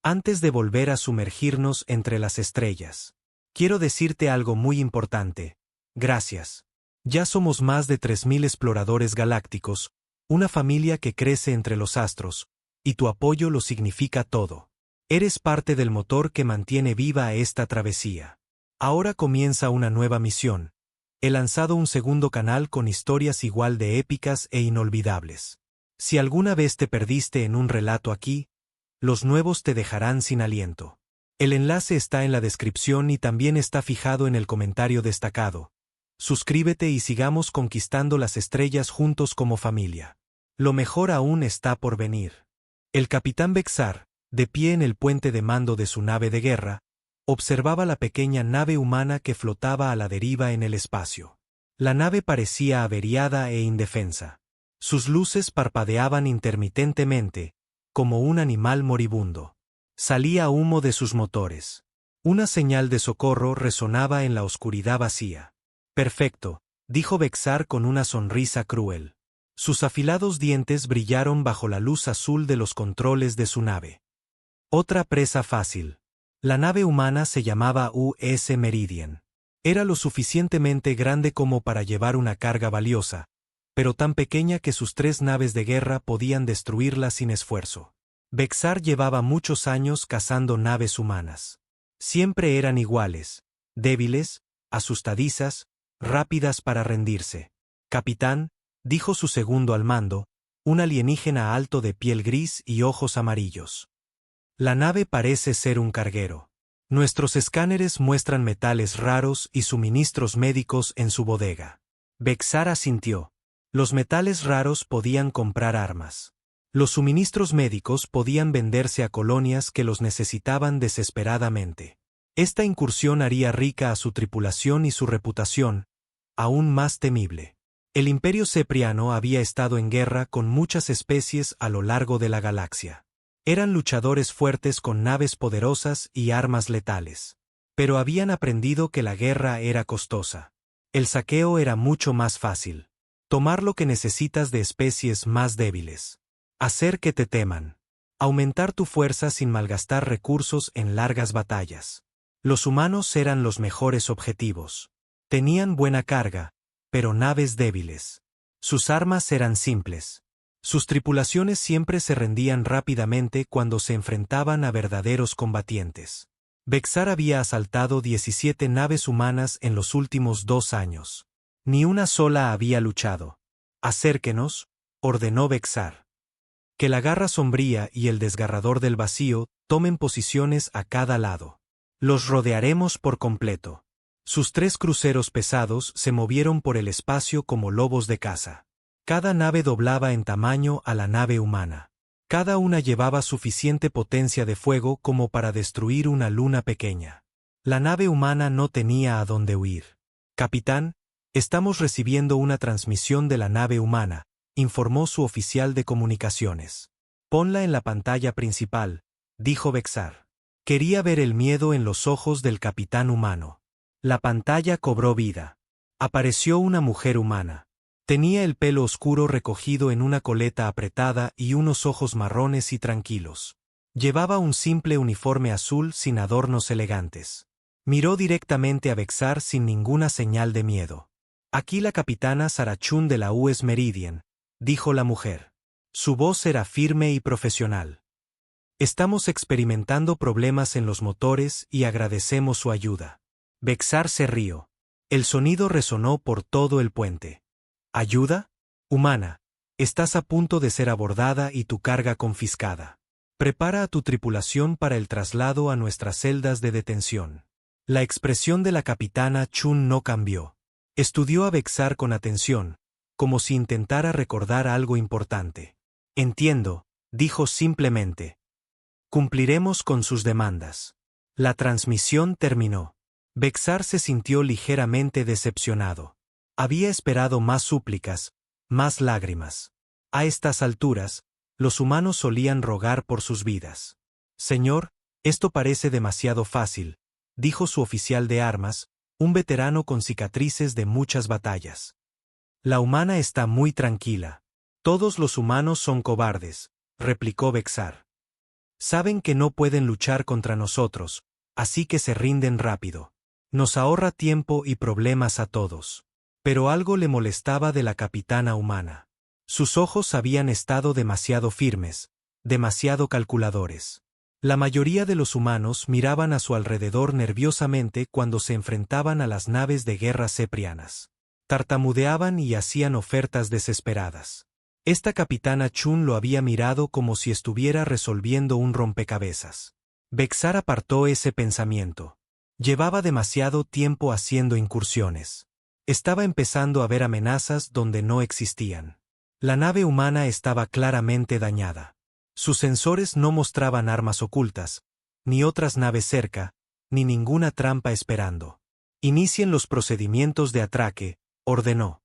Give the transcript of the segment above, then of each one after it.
Antes de volver a sumergirnos entre las estrellas, quiero decirte algo muy importante. Gracias. Ya somos más de 3000 exploradores galácticos, una familia que crece entre los astros, y tu apoyo lo significa todo. Eres parte del motor que mantiene viva esta travesía. Ahora comienza una nueva misión. He lanzado un segundo canal con historias igual de épicas e inolvidables. Si alguna vez te perdiste en un relato aquí, los nuevos te dejarán sin aliento. El enlace está en la descripción y también está fijado en el comentario destacado. Suscríbete y sigamos conquistando las estrellas juntos como familia. Lo mejor aún está por venir. El capitán Vexar, de pie en el puente de mando de su nave de guerra, observaba la pequeña nave humana que flotaba a la deriva en el espacio. La nave parecía averiada e indefensa. Sus luces parpadeaban intermitentemente, como un animal moribundo. Salía humo de sus motores. Una señal de socorro resonaba en la oscuridad vacía. Perfecto, dijo Vexar con una sonrisa cruel. Sus afilados dientes brillaron bajo la luz azul de los controles de su nave. Otra presa fácil. La nave humana se llamaba US Meridian. Era lo suficientemente grande como para llevar una carga valiosa, pero tan pequeña que sus 3 naves de guerra podían destruirla sin esfuerzo. Vexar llevaba muchos años cazando naves humanas. Siempre eran iguales, débiles, asustadizas, rápidas para rendirse. Capitán, dijo su segundo al mando, un alienígena alto de piel gris y ojos amarillos. La nave parece ser un carguero. Nuestros escáneres muestran metales raros y suministros médicos en su bodega. Vexar asintió. Los metales raros podían comprar armas. Los suministros médicos podían venderse a colonias que los necesitaban desesperadamente. Esta incursión haría rica a su tripulación y su reputación, aún más temible. El Imperio Cepriano había estado en guerra con muchas especies a lo largo de la galaxia. Eran luchadores fuertes con naves poderosas y armas letales. Pero habían aprendido que la guerra era costosa. El saqueo era mucho más fácil. Tomar lo que necesitas de especies más débiles. Hacer que te teman. Aumentar tu fuerza sin malgastar recursos en largas batallas. Los humanos eran los mejores objetivos. Tenían buena carga, pero naves débiles. Sus armas eran simples. Sus tripulaciones siempre se rendían rápidamente cuando se enfrentaban a verdaderos combatientes. Vexar había asaltado 17 naves humanas en los últimos 2 años. Ni una sola había luchado. Acérquenos, ordenó Vexar. Que la garra sombría y el desgarrador del vacío tomen posiciones a cada lado. Los rodearemos por completo. Sus 3 cruceros pesados se movieron por el espacio como lobos de caza. Cada nave doblaba en tamaño a la nave humana. Cada una llevaba suficiente potencia de fuego como para destruir una luna pequeña. La nave humana no tenía a dónde huir. Capitán, estamos recibiendo una transmisión de la nave humana, informó su oficial de comunicaciones. Ponla en la pantalla principal, dijo Vexar. Quería ver el miedo en los ojos del capitán humano. La pantalla cobró vida. Apareció una mujer humana. Tenía el pelo oscuro recogido en una coleta apretada y unos ojos marrones y tranquilos. Llevaba un simple uniforme azul sin adornos elegantes. Miró directamente a Vexar sin ninguna señal de miedo. Aquí la capitana Sarachun de la US Meridian, dijo la mujer. Su voz era firme y profesional. Estamos experimentando problemas en los motores y agradecemos su ayuda. Vexar se rió. El sonido resonó por todo el puente. ¿Ayuda? Humana, estás a punto de ser abordada y tu carga confiscada. Prepara a tu tripulación para el traslado a nuestras celdas de detención. La expresión de la capitana Chun no cambió. Estudió a Vexar con atención, como si intentara recordar algo importante. Entiendo, dijo simplemente. Cumpliremos con sus demandas. La transmisión terminó. Vexar se sintió ligeramente decepcionado. Había esperado más súplicas, más lágrimas. A estas alturas, los humanos solían rogar por sus vidas. Señor, esto parece demasiado fácil, dijo su oficial de armas, un veterano con cicatrices de muchas batallas. La humana está muy tranquila. Todos los humanos son cobardes, replicó Vexar. Saben que no pueden luchar contra nosotros, así que se rinden rápido. Nos ahorra tiempo y problemas a todos. Pero algo le molestaba de la capitana humana. Sus ojos habían estado demasiado firmes, demasiado calculadores. La mayoría de los humanos miraban a su alrededor nerviosamente cuando se enfrentaban a las naves de guerra ceprianas. Tartamudeaban y hacían ofertas desesperadas. Esta capitana Chun lo había mirado como si estuviera resolviendo un rompecabezas. Vexar apartó ese pensamiento. Llevaba demasiado tiempo haciendo incursiones. Estaba empezando a ver amenazas donde no existían. La nave humana estaba claramente dañada. Sus sensores no mostraban armas ocultas, ni otras naves cerca, ni ninguna trampa esperando. Inicien los procedimientos de atraque, ordenó.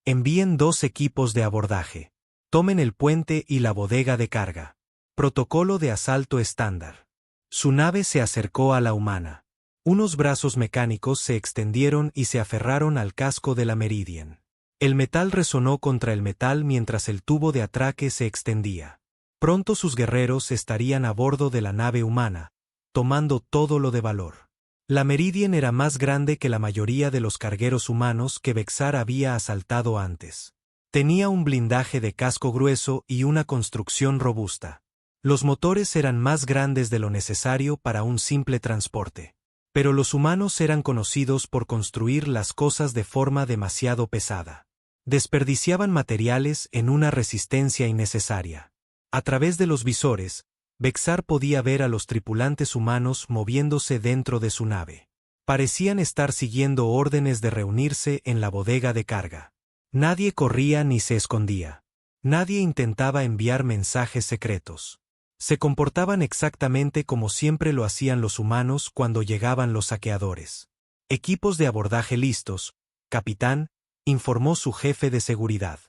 Envíen 2 equipos de abordaje. Tomen el puente y la bodega de carga. Protocolo de asalto estándar. Su nave se acercó a la humana. Unos brazos mecánicos se extendieron y se aferraron al casco de la Meridian. El metal resonó contra el metal mientras el tubo de atraque se extendía. Pronto sus guerreros estarían a bordo de la nave humana, tomando todo lo de valor. La Meridian era más grande que la mayoría de los cargueros humanos que Vexar había asaltado antes. Tenía un blindaje de casco grueso y una construcción robusta. Los motores eran más grandes de lo necesario para un simple transporte. Pero los humanos eran conocidos por construir las cosas de forma demasiado pesada. Desperdiciaban materiales en una resistencia innecesaria. A través de los visores, Vexar podía ver a los tripulantes humanos moviéndose dentro de su nave. Parecían estar siguiendo órdenes de reunirse en la bodega de carga. Nadie corría ni se escondía. Nadie intentaba enviar mensajes secretos. Se comportaban exactamente como siempre lo hacían los humanos cuando llegaban los saqueadores. Equipos de abordaje listos, capitán, informó su jefe de seguridad.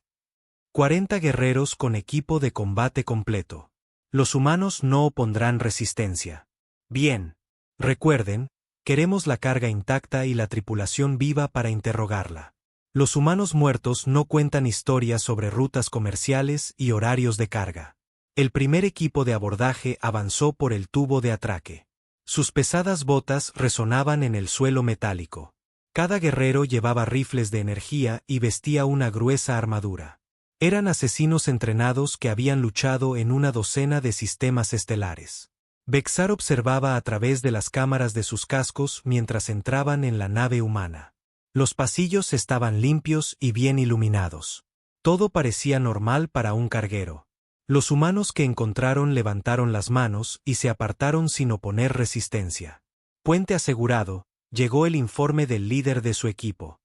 40 guerreros con equipo de combate completo. Los humanos no opondrán resistencia. Bien. Recuerden, queremos la carga intacta y la tripulación viva para interrogarla. Los humanos muertos no cuentan historias sobre rutas comerciales y horarios de carga. El primer equipo de abordaje avanzó por el tubo de atraque. Sus pesadas botas resonaban en el suelo metálico. Cada guerrero llevaba rifles de energía y vestía una gruesa armadura. Eran asesinos entrenados que habían luchado en una docena de sistemas estelares. Vexar observaba a través de las cámaras de sus cascos mientras entraban en la nave humana. Los pasillos estaban limpios y bien iluminados. Todo parecía normal para un carguero. Los humanos que encontraron levantaron las manos y se apartaron sin oponer resistencia. Puente asegurado, llegó el informe del líder de su equipo.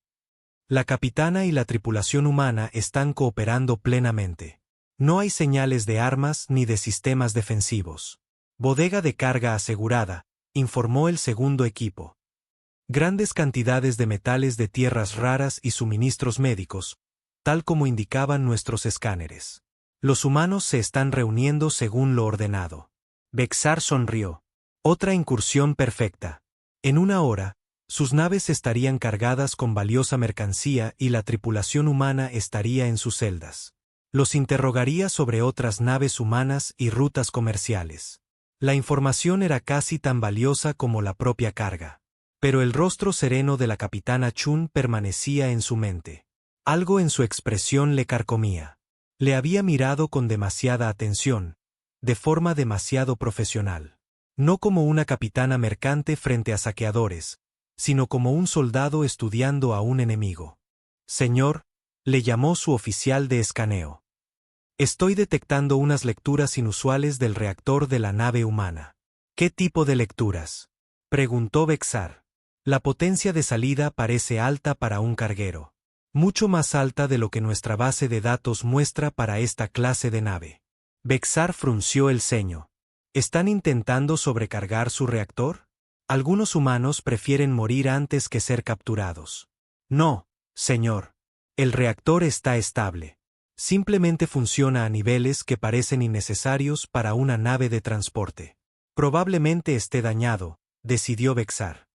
La capitana y la tripulación humana están cooperando plenamente. No hay señales de armas ni de sistemas defensivos. Bodega de carga asegurada, informó el segundo equipo. Grandes cantidades de metales de tierras raras y suministros médicos, tal como indicaban nuestros escáneres. Los humanos se están reuniendo según lo ordenado. Vexar sonrió. Otra incursión perfecta. En una hora, sus naves estarían cargadas con valiosa mercancía y la tripulación humana estaría en sus celdas. Los interrogaría sobre otras naves humanas y rutas comerciales. La información era casi tan valiosa como la propia carga. Pero el rostro sereno de la capitana Chun permanecía en su mente. Algo en su expresión le carcomía. Le había mirado con demasiada atención, de forma demasiado profesional. No como una capitana mercante frente a saqueadores, sino como un soldado estudiando a un enemigo. Señor, le llamó su oficial de escaneo. Estoy detectando unas lecturas inusuales del reactor de la nave humana. ¿Qué tipo de lecturas?, preguntó Vexar. La potencia de salida parece alta para un carguero. Mucho más alta de lo que nuestra base de datos muestra para esta clase de nave. Vexar frunció el ceño. ¿Están intentando sobrecargar su reactor? Algunos humanos prefieren morir antes que ser capturados. No, señor. El reactor está estable. Simplemente funciona a niveles que parecen innecesarios para una nave de transporte. Probablemente esté dañado, decidió Vexar.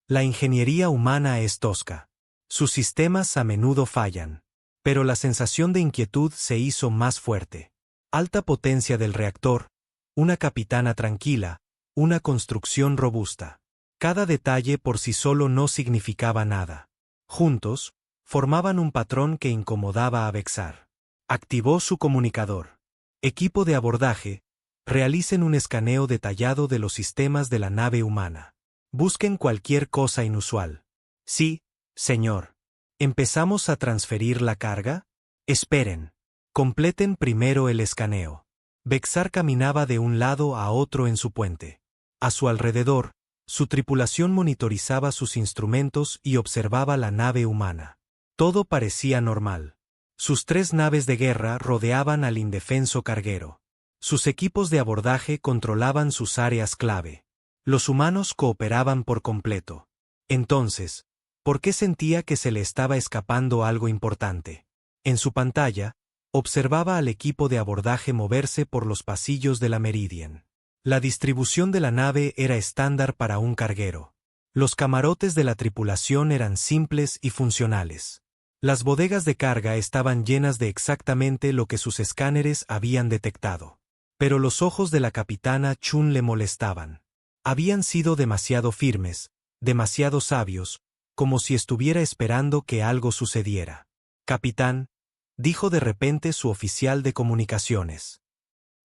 La ingeniería humana es tosca. Sus sistemas a menudo fallan. Pero la sensación de inquietud se hizo más fuerte. Alta potencia del reactor, una capitana tranquila, una construcción robusta. Cada detalle por sí solo no significaba nada. Juntos, formaban un patrón que incomodaba a Vexar. Activó su comunicador. Equipo de abordaje, realicen un escaneo detallado de los sistemas de la nave humana. Busquen cualquier cosa inusual. Sí, señor. ¿Empezamos a transferir la carga? Esperen. Completen primero el escaneo. Vexar caminaba de un lado a otro en su puente. A su alrededor, su tripulación monitorizaba sus instrumentos y observaba la nave humana. Todo parecía normal. Sus 3 naves de guerra rodeaban al indefenso carguero. Sus equipos de abordaje controlaban sus áreas clave. Los humanos cooperaban por completo. Entonces, ¿por qué sentía que se le estaba escapando algo importante? En su pantalla, observaba al equipo de abordaje moverse por los pasillos de la Meridian. La distribución de la nave era estándar para un carguero. Los camarotes de la tripulación eran simples y funcionales. Las bodegas de carga estaban llenas de exactamente lo que sus escáneres habían detectado. Pero los ojos de la capitana Chun le molestaban. Habían sido demasiado firmes, demasiado sabios, como si estuviera esperando que algo sucediera. Capitán, dijo de repente su oficial de comunicaciones.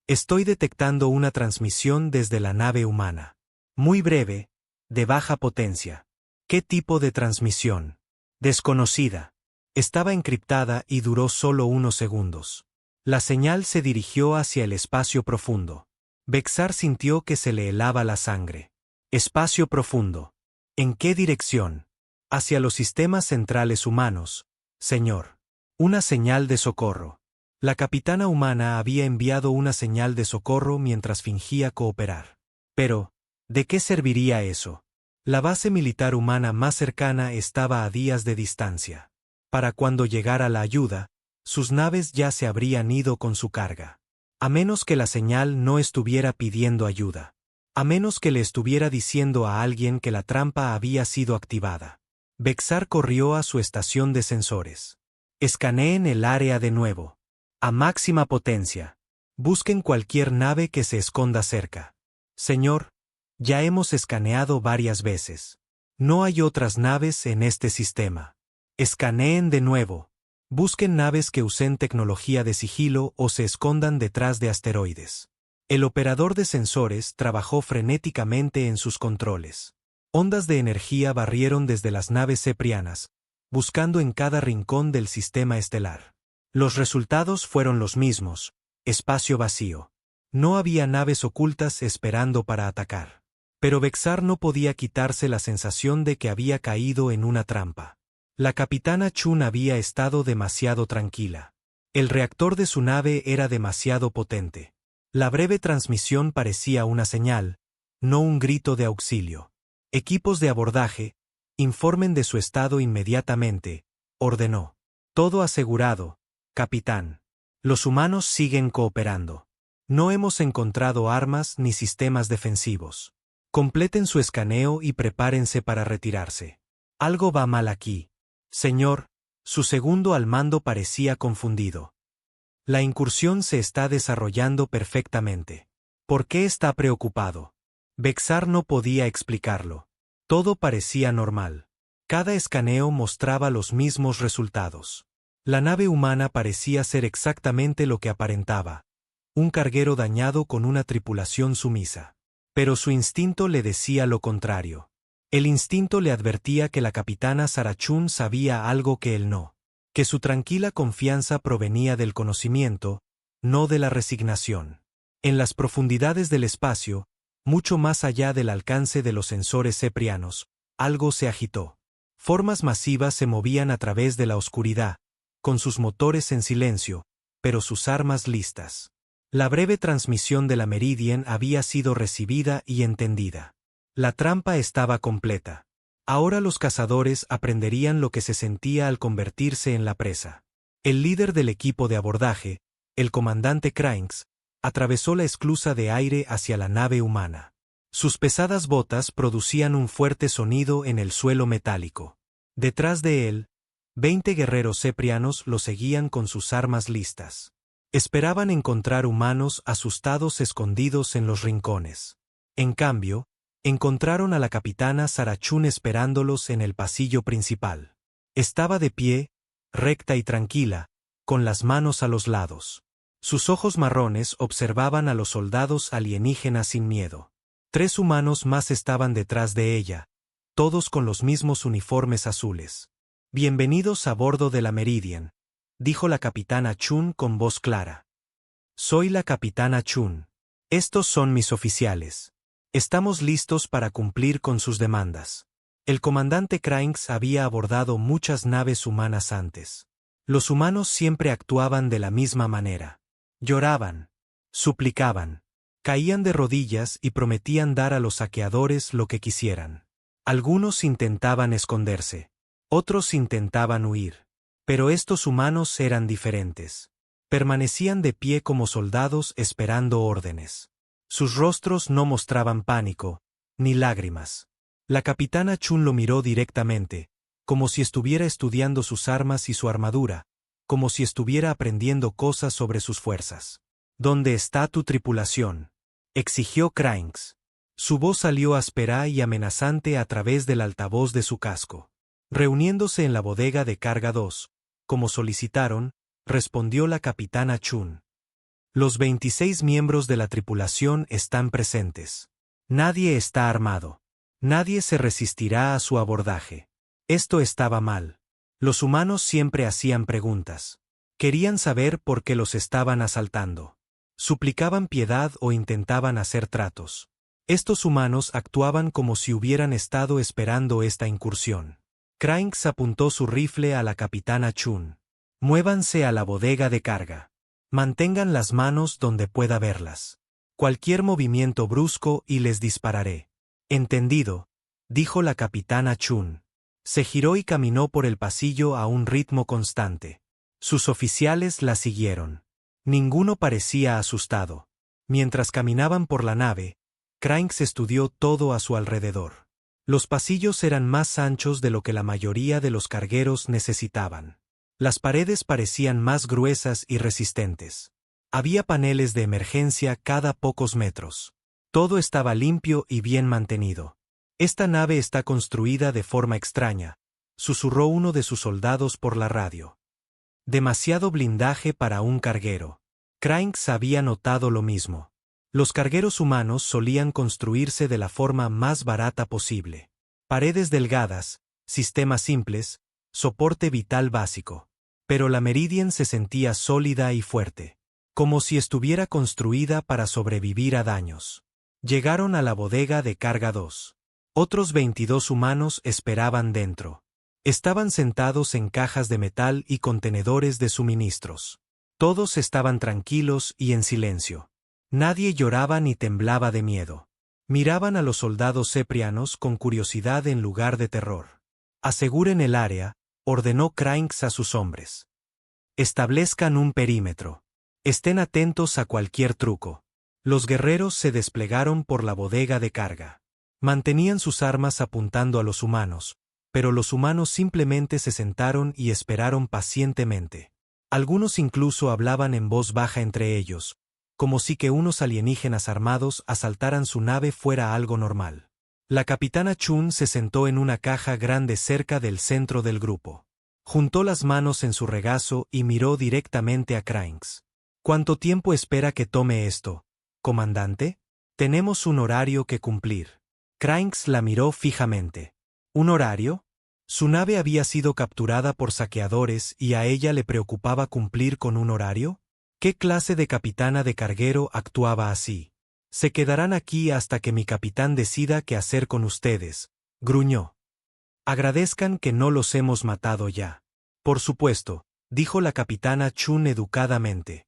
Estoy detectando una transmisión desde la nave humana. Muy breve, de baja potencia. ¿Qué tipo de transmisión? Desconocida. Estaba encriptada y duró solo unos segundos. La señal se dirigió hacia el espacio profundo. Vexar sintió que se le helaba la sangre. Espacio profundo. ¿En qué dirección? Hacia los sistemas centrales humanos, señor. Una señal de socorro. La capitana humana había enviado una señal de socorro mientras fingía cooperar. Pero, ¿de qué serviría eso? La base militar humana más cercana estaba a días de distancia. Para cuando llegara la ayuda, sus naves ya se habrían ido con su carga. A menos que la señal no estuviera pidiendo ayuda. A menos que le estuviera diciendo a alguien que la trampa había sido activada. Vexar corrió a su estación de sensores. Escaneen el área de nuevo. A máxima potencia. Busquen cualquier nave que se esconda cerca. Señor, ya hemos escaneado varias veces. No hay otras naves en este sistema. Escaneen de nuevo. Busquen naves que usen tecnología de sigilo o se escondan detrás de asteroides. El operador de sensores trabajó frenéticamente en sus controles. Ondas de energía barrieron desde las naves ceprianas, buscando en cada rincón del sistema estelar. Los resultados fueron los mismos: espacio vacío. No había naves ocultas esperando para atacar. Pero Vexar no podía quitarse la sensación de que había caído en una trampa. La capitana Chun había estado demasiado tranquila. El reactor de su nave era demasiado potente. La breve transmisión parecía una señal, no un grito de auxilio. Equipos de abordaje, informen de su estado inmediatamente, ordenó. Todo asegurado, capitán. Los humanos siguen cooperando. No hemos encontrado armas ni sistemas defensivos. Completen su escaneo y prepárense para retirarse. Algo va mal aquí. Señor, su segundo al mando parecía confundido. La incursión se está desarrollando perfectamente. ¿Por qué está preocupado? Vexar no podía explicarlo. Todo parecía normal. Cada escaneo mostraba los mismos resultados. La nave humana parecía ser exactamente lo que aparentaba: un carguero dañado con una tripulación sumisa. Pero su instinto le decía lo contrario. El instinto le advertía que la capitana Sarah Chun sabía algo que él no. Que su tranquila confianza provenía del conocimiento, no de la resignación. En las profundidades del espacio, mucho más allá del alcance de los sensores ceprianos, algo se agitó. Formas masivas se movían a través de la oscuridad, con sus motores en silencio, pero sus armas listas. La breve transmisión de la Meridian había sido recibida y entendida. La trampa estaba completa. Ahora los cazadores aprenderían lo que se sentía al convertirse en la presa. El líder del equipo de abordaje, el comandante Cranks, atravesó la esclusa de aire hacia la nave humana. Sus pesadas botas producían un fuerte sonido en el suelo metálico. Detrás de él, 20 guerreros ceprianos lo seguían con sus armas listas. Esperaban encontrar humanos asustados escondidos en los rincones. En cambio, encontraron a la capitana Sarah Chun esperándolos en el pasillo principal. Estaba de pie, recta y tranquila, con las manos a los lados. Sus ojos marrones observaban a los soldados alienígenas sin miedo. 3 humanos más estaban detrás de ella, todos con los mismos uniformes azules. «Bienvenidos a bordo de la Meridian», dijo la capitana Chun con voz clara. «Soy la capitana Chun. Estos son mis oficiales. Estamos listos para cumplir con sus demandas». El comandante Cranks había abordado muchas naves humanas antes. Los humanos siempre actuaban de la misma manera. Lloraban, suplicaban, caían de rodillas y prometían dar a los saqueadores lo que quisieran. Algunos intentaban esconderse, otros intentaban huir. Pero estos humanos eran diferentes. Permanecían de pie como soldados esperando órdenes. Sus rostros no mostraban pánico, ni lágrimas. La capitana Chun lo miró directamente, como si estuviera estudiando sus armas y su armadura, como si estuviera aprendiendo cosas sobre sus fuerzas. «¿Dónde está tu tripulación?», exigió Cranks. Su voz salió áspera y amenazante a través del altavoz de su casco. Reuniéndose en la bodega de carga 2, como solicitaron, respondió la capitana Chun. «Los 26 miembros de la tripulación están presentes. Nadie está armado. Nadie se resistirá a su abordaje». Esto estaba mal. Los humanos siempre hacían preguntas. Querían saber por qué los estaban asaltando. Suplicaban piedad o intentaban hacer tratos. Estos humanos actuaban como si hubieran estado esperando esta incursión. Cranks apuntó su rifle a la capitana Chun. «Muévanse a la bodega de carga. Mantengan las manos donde pueda verlas. Cualquier movimiento brusco y les dispararé». «Entendido», dijo la capitana Chun. Se giró y caminó por el pasillo a un ritmo constante. Sus oficiales la siguieron. Ninguno parecía asustado. Mientras caminaban por la nave, Cranks estudió todo a su alrededor. Los pasillos eran más anchos de lo que la mayoría de los cargueros necesitaban. Las paredes parecían más gruesas y resistentes. Había paneles de emergencia cada pocos metros. Todo estaba limpio y bien mantenido. «Esta nave está construida de forma extraña», susurró uno de sus soldados por la radio. «Demasiado blindaje para un carguero». Cranks había notado lo mismo. Los cargueros humanos solían construirse de la forma más barata posible. Paredes delgadas, sistemas simples, soporte vital básico. Pero la Meridian se sentía sólida y fuerte, como si estuviera construida para sobrevivir a daños. Llegaron a la bodega de carga 2. Otros 22 humanos esperaban dentro. Estaban sentados en cajas de metal y contenedores de suministros. Todos estaban tranquilos y en silencio. Nadie lloraba ni temblaba de miedo. Miraban a los soldados ceprianos con curiosidad en lugar de terror. «Aseguren el área», ordenó Cranks a sus hombres. «Establezcan un perímetro. Estén atentos a cualquier truco». Los guerreros se desplegaron por la bodega de carga. Mantenían sus armas apuntando a los humanos, pero los humanos simplemente se sentaron y esperaron pacientemente. Algunos incluso hablaban en voz baja entre ellos, como si que unos alienígenas armados asaltaran su nave fuera algo normal. La capitana Chun se sentó en una caja grande cerca del centro del grupo. Juntó las manos en su regazo y miró directamente a Cranks. «¿Cuánto tiempo espera que tome esto, comandante? Tenemos un horario que cumplir». Cranks la miró fijamente. ¿Un horario? Su nave había sido capturada por saqueadores y a ella le preocupaba cumplir con un horario. ¿Qué clase de capitana de carguero actuaba así? «Se quedarán aquí hasta que mi capitán decida qué hacer con ustedes», gruñó. «Agradezcan que no los hemos matado ya». «Por supuesto», dijo la capitana Chun educadamente.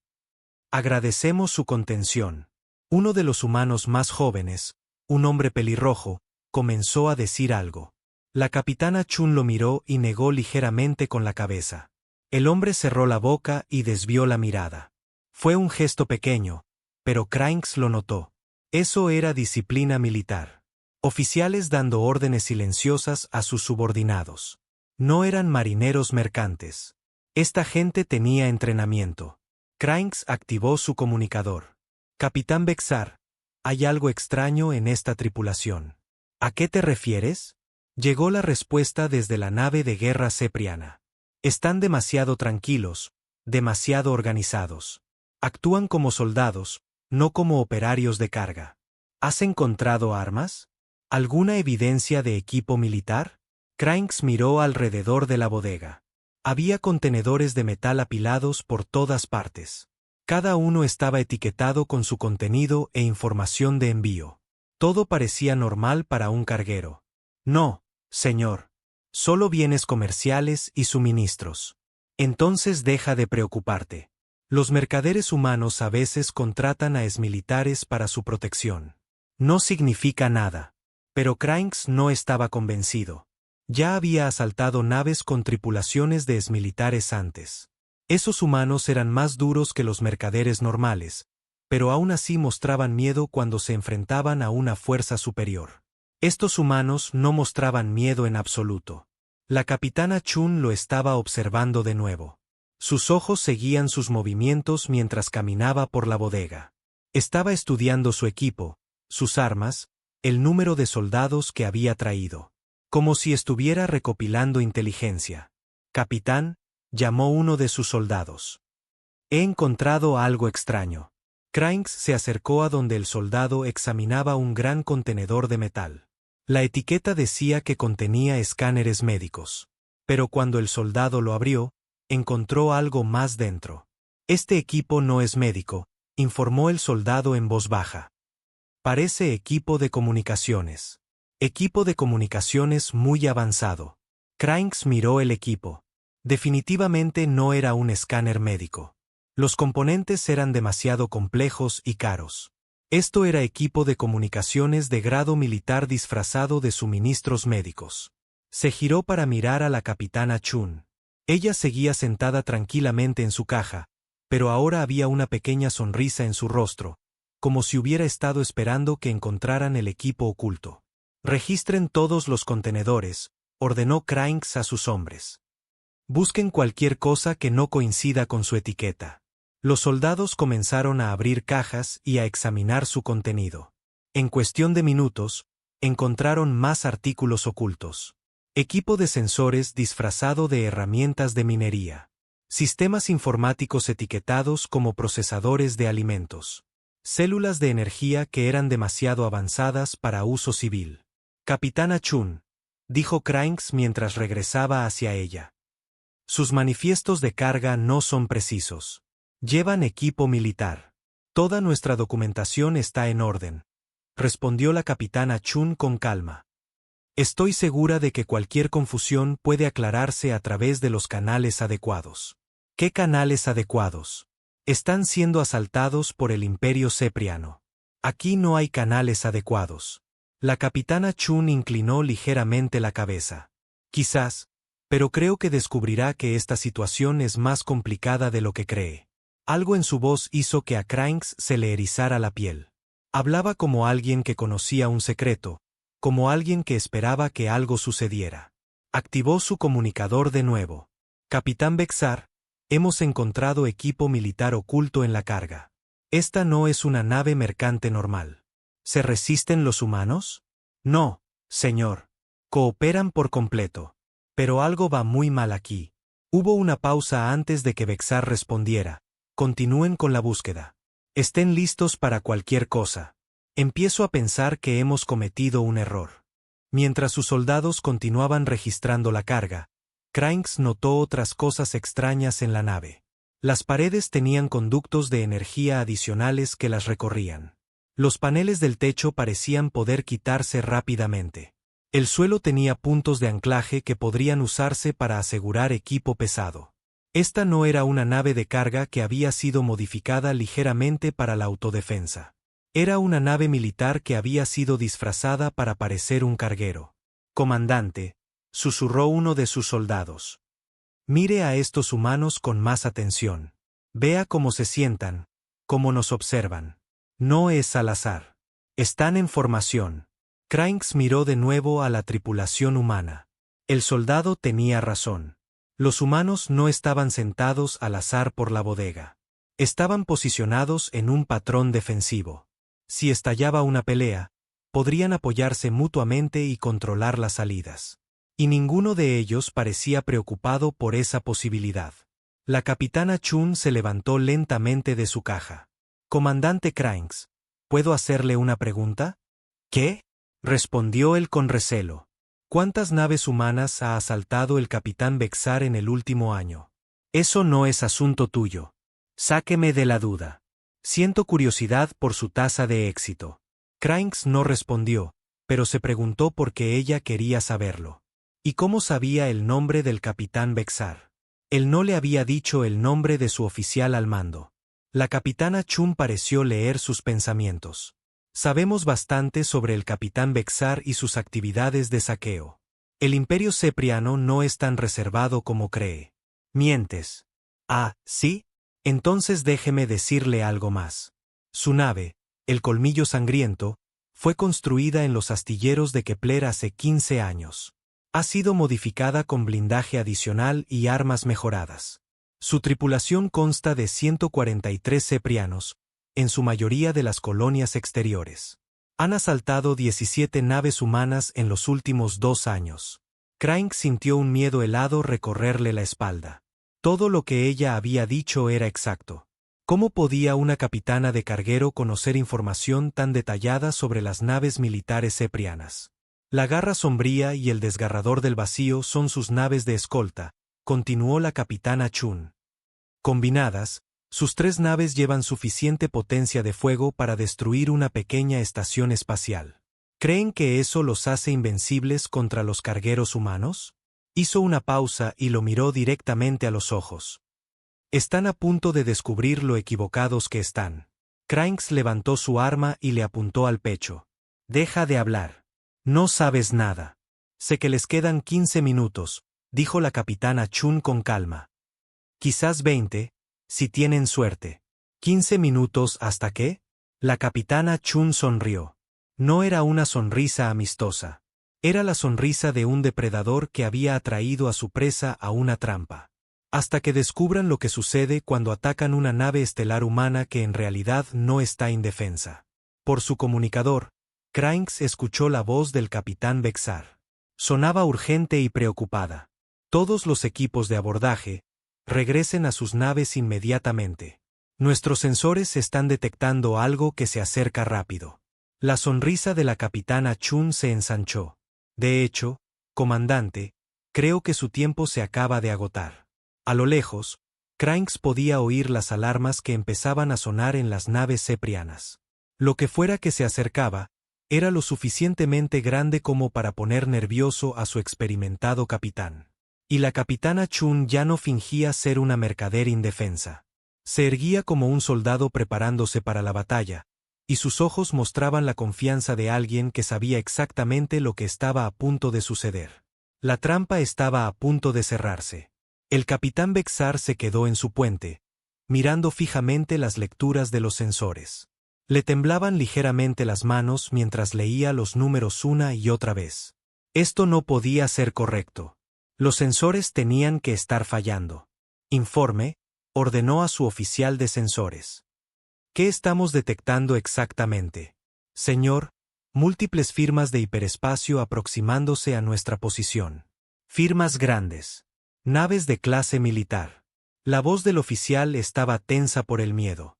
«Agradecemos su contención». Uno de los humanos más jóvenes, un hombre pelirrojo, comenzó a decir algo. La capitana Chun lo miró y negó ligeramente con la cabeza. El hombre cerró la boca y desvió la mirada. Fue un gesto pequeño, pero Cranks lo notó. Eso era disciplina militar. Oficiales dando órdenes silenciosas a sus subordinados. No eran marineros mercantes. Esta gente tenía entrenamiento. Cranks activó su comunicador. Capitán Bexar, hay algo extraño en esta tripulación. ¿A qué te refieres? Llegó la respuesta desde la nave de guerra cepriana. Están demasiado tranquilos, demasiado organizados. Actúan como soldados, no como operarios de carga. ¿Has encontrado armas? ¿Alguna evidencia de equipo militar? Cranks miró alrededor de la bodega. Había contenedores de metal apilados por todas partes. Cada uno estaba etiquetado con su contenido e información de envío. Todo parecía normal para un carguero. No, señor. Solo bienes comerciales y suministros. Entonces deja de preocuparte. Los mercaderes humanos a veces contratan a exmilitares para su protección. No significa nada. Pero Cranks no estaba convencido. Ya había asaltado naves con tripulaciones de exmilitares antes. Esos humanos eran más duros que los mercaderes normales, pero aún así mostraban miedo cuando se enfrentaban a una fuerza superior. Estos humanos no mostraban miedo en absoluto. La capitana Chun lo estaba observando de nuevo. Sus ojos seguían sus movimientos mientras caminaba por la bodega. Estaba estudiando su equipo, sus armas, el número de soldados que había traído. Como si estuviera recopilando inteligencia. Capitán, llamó uno de sus soldados. He encontrado algo extraño. Cranks se acercó a donde el soldado examinaba un gran contenedor de metal. La etiqueta decía que contenía escáneres médicos. Pero cuando el soldado lo abrió, encontró algo más dentro. Este equipo no es médico, informó el soldado en voz baja. Parece equipo de comunicaciones. Equipo de comunicaciones muy avanzado. Cranks miró el equipo. Definitivamente no era un escáner médico. Los componentes eran demasiado complejos y caros. Esto era equipo de comunicaciones de grado militar disfrazado de suministros médicos. Se giró para mirar a la capitana Chun. Ella seguía sentada tranquilamente en su caja, pero ahora había una pequeña sonrisa en su rostro, como si hubiera estado esperando que encontraran el equipo oculto. Registren todos los contenedores, ordenó Cranks a sus hombres. Busquen cualquier cosa que no coincida con su etiqueta. Los soldados comenzaron a abrir cajas y a examinar su contenido. En cuestión de minutos, encontraron más artículos ocultos. Equipo de sensores disfrazado de herramientas de minería. Sistemas informáticos etiquetados como procesadores de alimentos. Células de energía que eran demasiado avanzadas para uso civil. Capitana Chun, dijo Cranks mientras regresaba hacia ella. Sus manifiestos de carga no son precisos. Llevan equipo militar. Toda nuestra documentación está en orden, respondió la capitana Chun con calma. Estoy segura de que cualquier confusión puede aclararse a través de los canales adecuados. ¿Qué canales adecuados? Están siendo asaltados por el Imperio Cepriano. Aquí no hay canales adecuados. La capitana Chun inclinó ligeramente la cabeza. Quizás, pero creo que descubrirá que esta situación es más complicada de lo que cree. Algo en su voz hizo que a Cranks se le erizara la piel. Hablaba como alguien que conocía un secreto, como alguien que esperaba que algo sucediera. Activó su comunicador de nuevo. Capitán Bexar, hemos encontrado equipo militar oculto en la carga. Esta no es una nave mercante normal. ¿Se resisten los humanos? No, señor. Cooperan por completo. Pero algo va muy mal aquí. Hubo una pausa antes de que Bexar respondiera. Continúen con la búsqueda. Estén listos para cualquier cosa. Empiezo a pensar que hemos cometido un error. Mientras sus soldados continuaban registrando la carga, Cranks notó otras cosas extrañas en la nave. Las paredes tenían conductos de energía adicionales que las recorrían. Los paneles del techo parecían poder quitarse rápidamente. El suelo tenía puntos de anclaje que podrían usarse para asegurar equipo pesado. Esta no era una nave de carga que había sido modificada ligeramente para la autodefensa. Era una nave militar que había sido disfrazada para parecer un carguero. Comandante, susurró uno de sus soldados. Mire a estos humanos con más atención. Vea cómo se sientan, cómo nos observan. No es al azar. Están en formación. Cranks miró de nuevo a la tripulación humana. El soldado tenía razón. Los humanos no estaban sentados al azar por la bodega. Estaban posicionados en un patrón defensivo. Si estallaba una pelea, podrían apoyarse mutuamente y controlar las salidas. Y ninguno de ellos parecía preocupado por esa posibilidad. La capitana Chun se levantó lentamente de su caja. «Comandante Cranks, ¿puedo hacerle una pregunta?» «¿Qué?», respondió él con recelo. «¿Cuántas naves humanas ha asaltado el capitán Bexar en el último año?» «Eso no es asunto tuyo. Sáqueme de la duda. Siento curiosidad por su tasa de éxito». Cranks no respondió, pero se preguntó por qué ella quería saberlo. ¿Y cómo sabía el nombre del capitán Bexar? Él no le había dicho el nombre de su oficial al mando. La capitana Chun pareció leer sus pensamientos. «Sabemos bastante sobre el capitán Bexar y sus actividades de saqueo. El imperio cepriano no es tan reservado como cree». «Mientes». «Ah, ¿sí? Entonces déjeme decirle algo más. Su nave, el Colmillo Sangriento, fue construida en los astilleros de Kepler hace 15 años. Ha sido modificada con blindaje adicional y armas mejoradas. Su tripulación consta de 143 ceprianos, en su mayoría de las colonias exteriores. Han asaltado 17 naves humanas en los últimos 2 años. Crank sintió un miedo helado recorrerle la espalda. Todo lo que ella había dicho era exacto. ¿Cómo podía una capitana de carguero conocer información tan detallada sobre las naves militares ceprianas? La Garra Sombría y el Desgarrador del Vacío son sus naves de escolta, continuó la capitana Chun. Combinadas, sus 3 naves llevan suficiente potencia de fuego para destruir una pequeña estación espacial. ¿Creen que eso los hace invencibles contra los cargueros humanos? Hizo una pausa y lo miró directamente a los ojos. Están a punto de descubrir lo equivocados que están. Cranks levantó su arma y le apuntó al pecho. «Deja de hablar. No sabes nada. Sé que les quedan 15 minutos», dijo la capitana Chun con calma. «Quizás 20, si tienen suerte». «¿15 minutos hasta qué?». La capitana Chun sonrió. No era una sonrisa amistosa. Era la sonrisa de un depredador que había atraído a su presa a una trampa. «Hasta que descubran lo que sucede cuando atacan una nave estelar humana que en realidad no está indefensa». Por su comunicador, Cranks escuchó la voz del capitán Bexar. Sonaba urgente y preocupada. «Todos los equipos de abordaje, regresen a sus naves inmediatamente. Nuestros sensores están detectando algo que se acerca rápido». La sonrisa de la capitana Chun se ensanchó. «De hecho, comandante, creo que su tiempo se acaba de agotar». A lo lejos, Cranks podía oír las alarmas que empezaban a sonar en las naves ceprianas. Lo que fuera que se acercaba, era lo suficientemente grande como para poner nervioso a su experimentado capitán. Y la capitana Chun ya no fingía ser una mercader indefensa. Se erguía como un soldado preparándose para la batalla, y sus ojos mostraban la confianza de alguien que sabía exactamente lo que estaba a punto de suceder. La trampa estaba a punto de cerrarse. El capitán Bexar se quedó en su puente, mirando fijamente las lecturas de los sensores. Le temblaban ligeramente las manos mientras leía los números una y otra vez. Esto no podía ser correcto. Los sensores tenían que estar fallando. «Informe», ordenó a su oficial de sensores. «¿Qué estamos detectando exactamente?» «Señor, múltiples firmas de hiperespacio aproximándose a nuestra posición. Firmas grandes. Naves de clase militar». La voz del oficial estaba tensa por el miedo.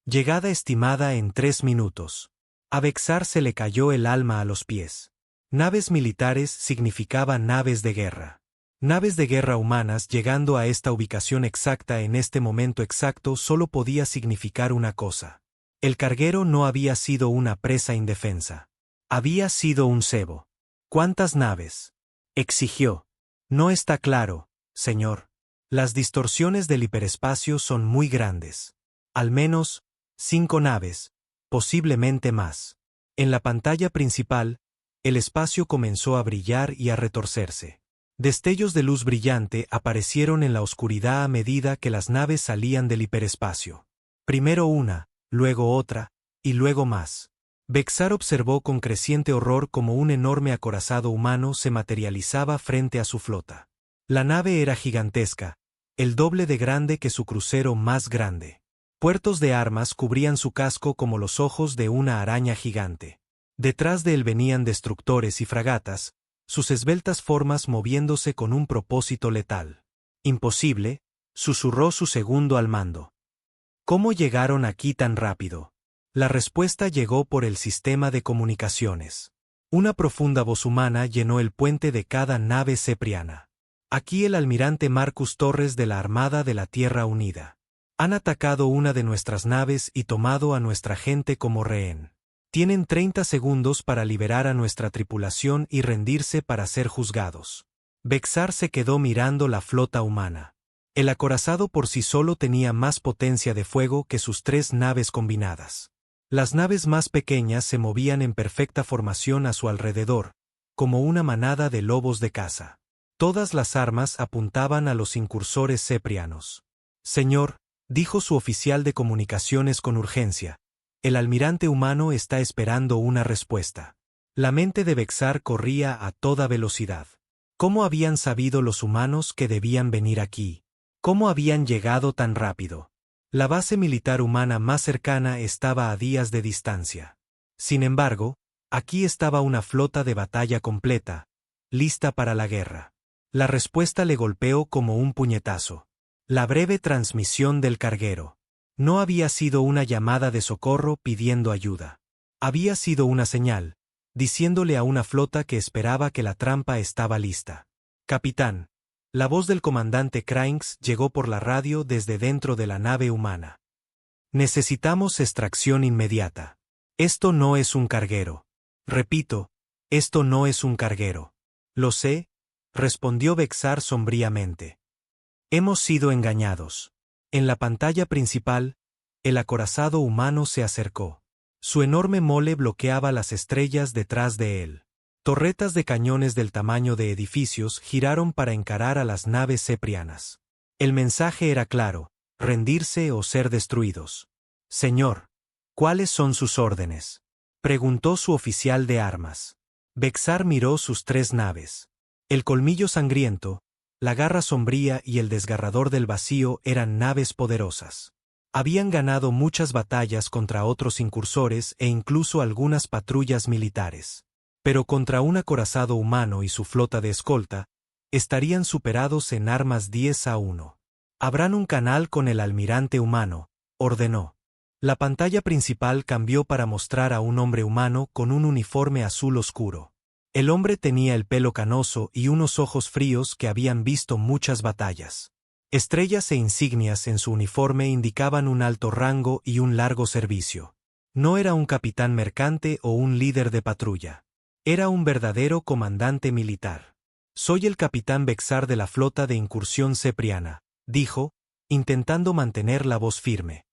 «Llegada estimada en 3 minutos». A Bexar se le cayó el alma a los pies. Naves militares significaba naves de guerra. Naves de guerra humanas llegando a esta ubicación exacta en este momento exacto solo podía significar una cosa. El carguero no había sido una presa indefensa. Había sido un cebo. «¿Cuántas naves?», exigió. «No está claro, señor. Las distorsiones del hiperespacio son muy grandes. Al menos 5 naves, posiblemente más». En la pantalla principal, el espacio comenzó a brillar y a retorcerse. Destellos de luz brillante aparecieron en la oscuridad a medida que las naves salían del hiperespacio. Primero una, luego otra, y luego más. Bexar observó con creciente horror cómo un enorme acorazado humano se materializaba frente a su flota. La nave era gigantesca, el doble de grande que su crucero más grande. Puertos de armas cubrían su casco como los ojos de una araña gigante. Detrás de él venían destructores y fragatas, sus esbeltas formas moviéndose con un propósito letal. Imposible, susurró su segundo al mando. ¿Cómo llegaron aquí tan rápido? La respuesta llegó por el sistema de comunicaciones. Una profunda voz humana llenó el puente de cada nave cepriana. Aquí el almirante Marcus Torres de la Armada de la Tierra Unida. Han atacado una de nuestras naves y tomado a nuestra gente como rehén. Tienen 30 segundos para liberar a nuestra tripulación y rendirse para ser juzgados. Bexar se quedó mirando la flota humana. El acorazado por sí solo tenía más potencia de fuego que sus 3 naves combinadas. Las naves más pequeñas se movían en perfecta formación a su alrededor, como una manada de lobos de caza. Todas las armas apuntaban a los incursores ceprianos. Señor, dijo su oficial de comunicaciones con urgencia, el almirante humano está esperando una respuesta. La mente de Bexar corría a toda velocidad. ¿Cómo habían sabido los humanos que debían venir aquí? ¿Cómo habían llegado tan rápido? La base militar humana más cercana estaba a días de distancia. Sin embargo, aquí estaba una flota de batalla completa, lista para la guerra. La respuesta le golpeó como un puñetazo. La breve transmisión del carguero. No había sido una llamada de socorro pidiendo ayuda. Había sido una señal, diciéndole a una flota que esperaba que la trampa estaba lista. Capitán. La voz del comandante Cranks llegó por la radio desde dentro de la nave humana. Necesitamos extracción inmediata. Esto no es un carguero. Repito, esto no es un carguero. Lo sé, respondió Bexar sombríamente. Hemos sido engañados. En la pantalla principal, el acorazado humano se acercó. Su enorme mole bloqueaba las estrellas detrás de él. Torretas de cañones del tamaño de edificios giraron para encarar a las naves ceprianas. El mensaje era claro: rendirse o ser destruidos. Señor, ¿cuáles son sus órdenes?, preguntó su oficial de armas. Bexar miró sus 3 naves. El colmillo sangriento, la garra sombría y el desgarrador del vacío eran naves poderosas. Habían ganado muchas batallas contra otros incursores e incluso algunas patrullas militares. Pero contra un acorazado humano y su flota de escolta, estarían superados en armas 10-1. Abran un canal con el almirante humano, ordenó. La pantalla principal cambió para mostrar a un hombre humano con un uniforme azul oscuro. El hombre tenía el pelo canoso y unos ojos fríos que habían visto muchas batallas. Estrellas e insignias en su uniforme indicaban un alto rango y un largo servicio. No era un capitán mercante o un líder de patrulla. Era un verdadero comandante militar. Soy el capitán Bexar de la flota de incursión cepriana, dijo, intentando mantener la voz firme.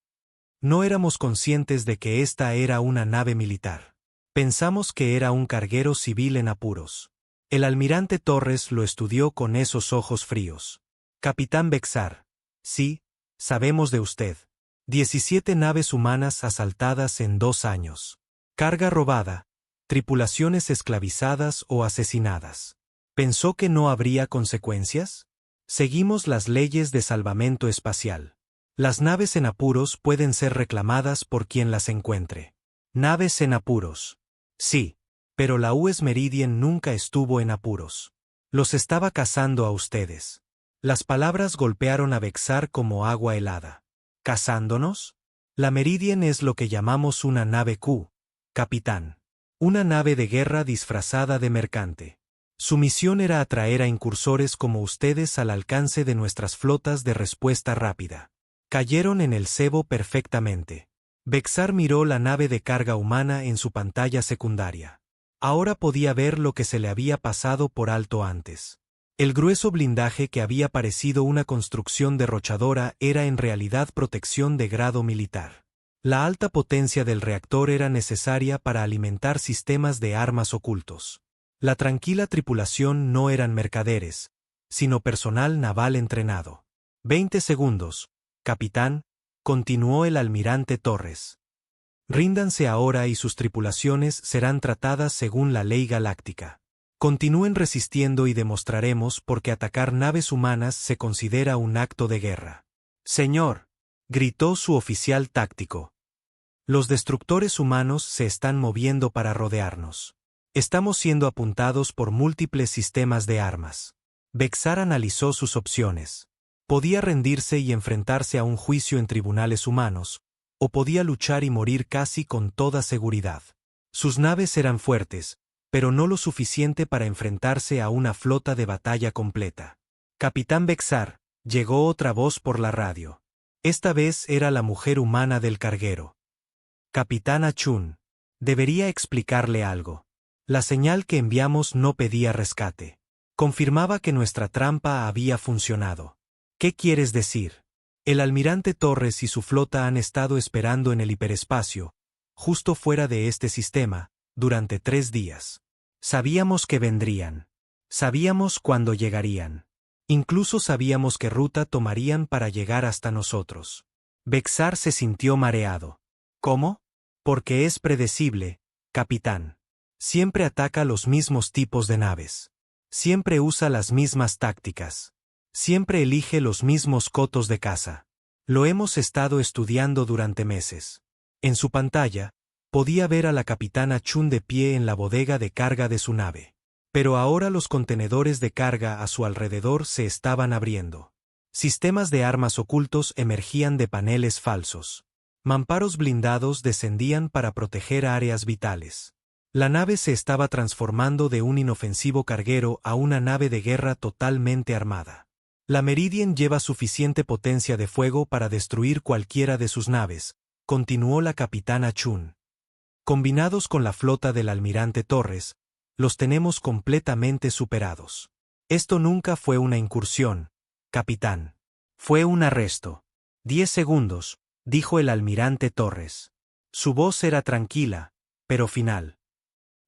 No éramos conscientes de que esta era una nave militar. Pensamos que era un carguero civil en apuros. El almirante Torres lo estudió con esos ojos fríos. Capitán Bexar. Sí, sabemos de usted. 17 naves humanas asaltadas en 2 años. Carga robada. Tripulaciones esclavizadas o asesinadas. ¿Pensó que no habría consecuencias? Seguimos las leyes de salvamento espacial. Las naves en apuros pueden ser reclamadas por quien las encuentre. Naves en apuros. Sí, pero la US Meridian nunca estuvo en apuros. Los estaba cazando a ustedes. Las palabras golpearon a Bexar como agua helada. ¿Cazándonos? La Meridian es lo que llamamos una nave Q, capitán. Una nave de guerra disfrazada de mercante. Su misión era atraer a incursores como ustedes al alcance de nuestras flotas de respuesta rápida. Cayeron en el cebo perfectamente. Bexar miró la nave de carga humana en su pantalla secundaria. Ahora podía ver lo que se le había pasado por alto antes. El grueso blindaje que había parecido una construcción derrochadora era en realidad protección de grado militar. La alta potencia del reactor era necesaria para alimentar sistemas de armas ocultos. La tranquila tripulación no eran mercaderes, sino personal naval entrenado. 20 segundos, capitán, continuó el almirante Torres. Ríndanse ahora y sus tripulaciones serán tratadas según la ley galáctica. Continúen resistiendo y demostraremos por qué atacar naves humanas se considera un acto de guerra. Señor, gritó su oficial táctico. Los destructores humanos se están moviendo para rodearnos. Estamos siendo apuntados por múltiples sistemas de armas. Vexar analizó sus opciones. Podía rendirse y enfrentarse a un juicio en tribunales humanos, o podía luchar y morir casi con toda seguridad. Sus naves eran fuertes, pero no lo suficiente para enfrentarse a una flota de batalla completa. Capitán Vexar, llegó otra voz por la radio. Esta vez era la mujer humana del carguero. Capitán Achun, debería explicarle algo. La señal que enviamos no pedía rescate. Confirmaba que nuestra trampa había funcionado. ¿Qué quieres decir? El almirante Torres y su flota han estado esperando en el hiperespacio, justo fuera de este sistema, durante 3 días. Sabíamos que vendrían. Sabíamos cuándo llegarían. Incluso sabíamos qué ruta tomarían para llegar hasta nosotros. Vexar se sintió mareado. ¿Cómo? Porque es predecible, capitán. Siempre ataca los mismos tipos de naves. Siempre usa las mismas tácticas. Siempre elige los mismos cotos de caza. Lo hemos estado estudiando durante meses. En su pantalla, podía ver a la capitana Chun de pie en la bodega de carga de su nave. Pero ahora los contenedores de carga a su alrededor se estaban abriendo. Sistemas de armas ocultos emergían de paneles falsos. Mamparos blindados descendían para proteger áreas vitales. La nave se estaba transformando de un inofensivo carguero a una nave de guerra totalmente armada. La Meridian lleva suficiente potencia de fuego para destruir cualquiera de sus naves, continuó la capitana Chun. Combinados con la flota del almirante Torres, los tenemos completamente superados. Esto nunca fue una incursión, capitán. Fue un arresto. 10 segundos, dijo el almirante Torres. Su voz era tranquila, pero final.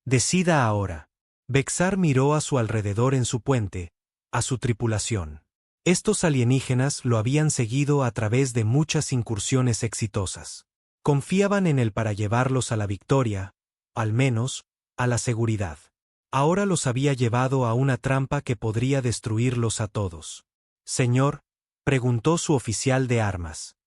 Decida ahora. Vexar miró a su alrededor en su puente, a su tripulación. Estos alienígenas lo habían seguido a través de muchas incursiones exitosas. Confiaban en él para llevarlos a la victoria, al menos, a la seguridad. Ahora los había llevado a una trampa que podría destruirlos a todos. Señor, preguntó su oficial de armas.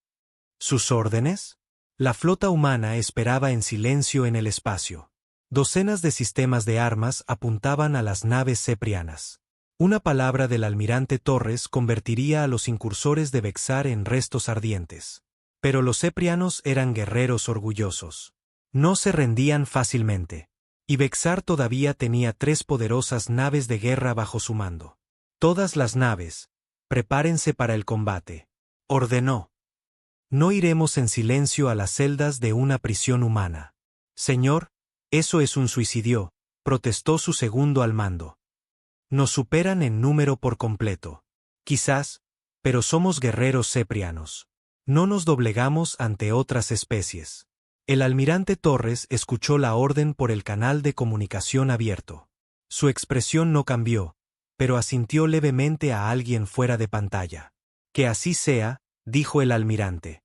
¿Sus órdenes? La flota humana esperaba en silencio en el espacio. Docenas de sistemas de armas apuntaban a las naves ceprianas. Una palabra del almirante Torres convertiría a los incursores de Vexar en restos ardientes. Pero los ceprianos eran guerreros orgullosos. No se rendían fácilmente. Y Vexar todavía tenía 3 poderosas naves de guerra bajo su mando. Todas las naves, prepárense para el combate. Ordenó. No iremos en silencio a las celdas de una prisión humana. Señor, eso es un suicidio, protestó su segundo al mando. Nos superan en número por completo. Quizás, pero somos guerreros ceprianos. No nos doblegamos ante otras especies. El almirante Torres escuchó la orden por el canal de comunicación abierto. Su expresión no cambió, pero asintió levemente a alguien fuera de pantalla. Que así sea, dijo el almirante.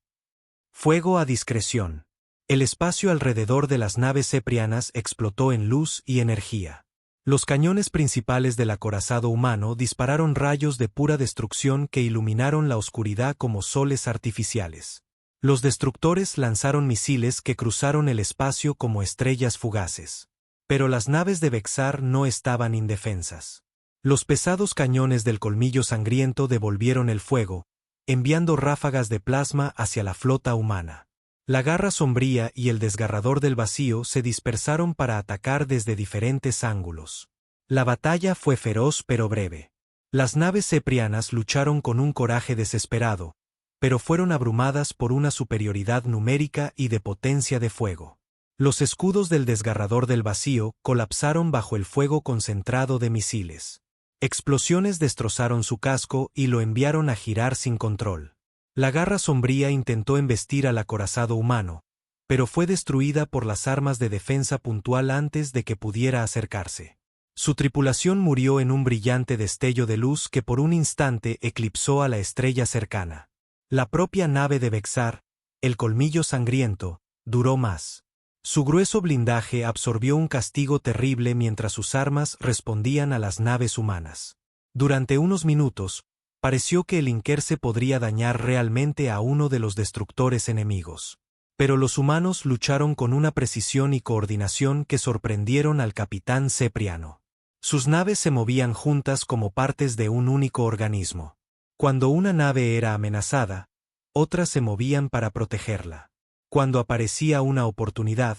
Fuego a discreción. El espacio alrededor de las naves ceprianas explotó en luz y energía. Los cañones principales del acorazado humano dispararon rayos de pura destrucción que iluminaron la oscuridad como soles artificiales. Los destructores lanzaron misiles que cruzaron el espacio como estrellas fugaces. Pero las naves de Vexar no estaban indefensas. Los pesados cañones del colmillo sangriento devolvieron el fuego, enviando ráfagas de plasma hacia la flota humana. La garra sombría y el desgarrador del vacío se dispersaron para atacar desde diferentes ángulos. La batalla fue feroz pero breve. Las naves ceprianas lucharon con un coraje desesperado, pero fueron abrumadas por una superioridad numérica y de potencia de fuego. Los escudos del desgarrador del vacío colapsaron bajo el fuego concentrado de misiles. Explosiones destrozaron su casco y lo enviaron a girar sin control. La garra sombría intentó embestir al acorazado humano, pero fue destruida por las armas de defensa puntual antes de que pudiera acercarse. Su tripulación murió en un brillante destello de luz que por un instante eclipsó a la estrella cercana. La propia nave de Vexar, el colmillo sangriento, duró más. Su grueso blindaje absorbió un castigo terrible mientras sus armas respondían a las naves humanas. Durante unos minutos, Pareció que el Inkerse podría dañar realmente a uno de los destructores enemigos. Pero los humanos lucharon con una precisión y coordinación que sorprendieron al capitán Cepriano. Sus naves se movían juntas como partes de un único organismo. Cuando una nave era amenazada, otras se movían para protegerla. Cuando aparecía una oportunidad,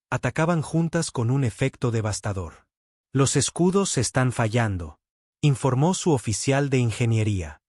atacaban juntas con un efecto devastador. Los escudos están fallando, informó su oficial de ingeniería.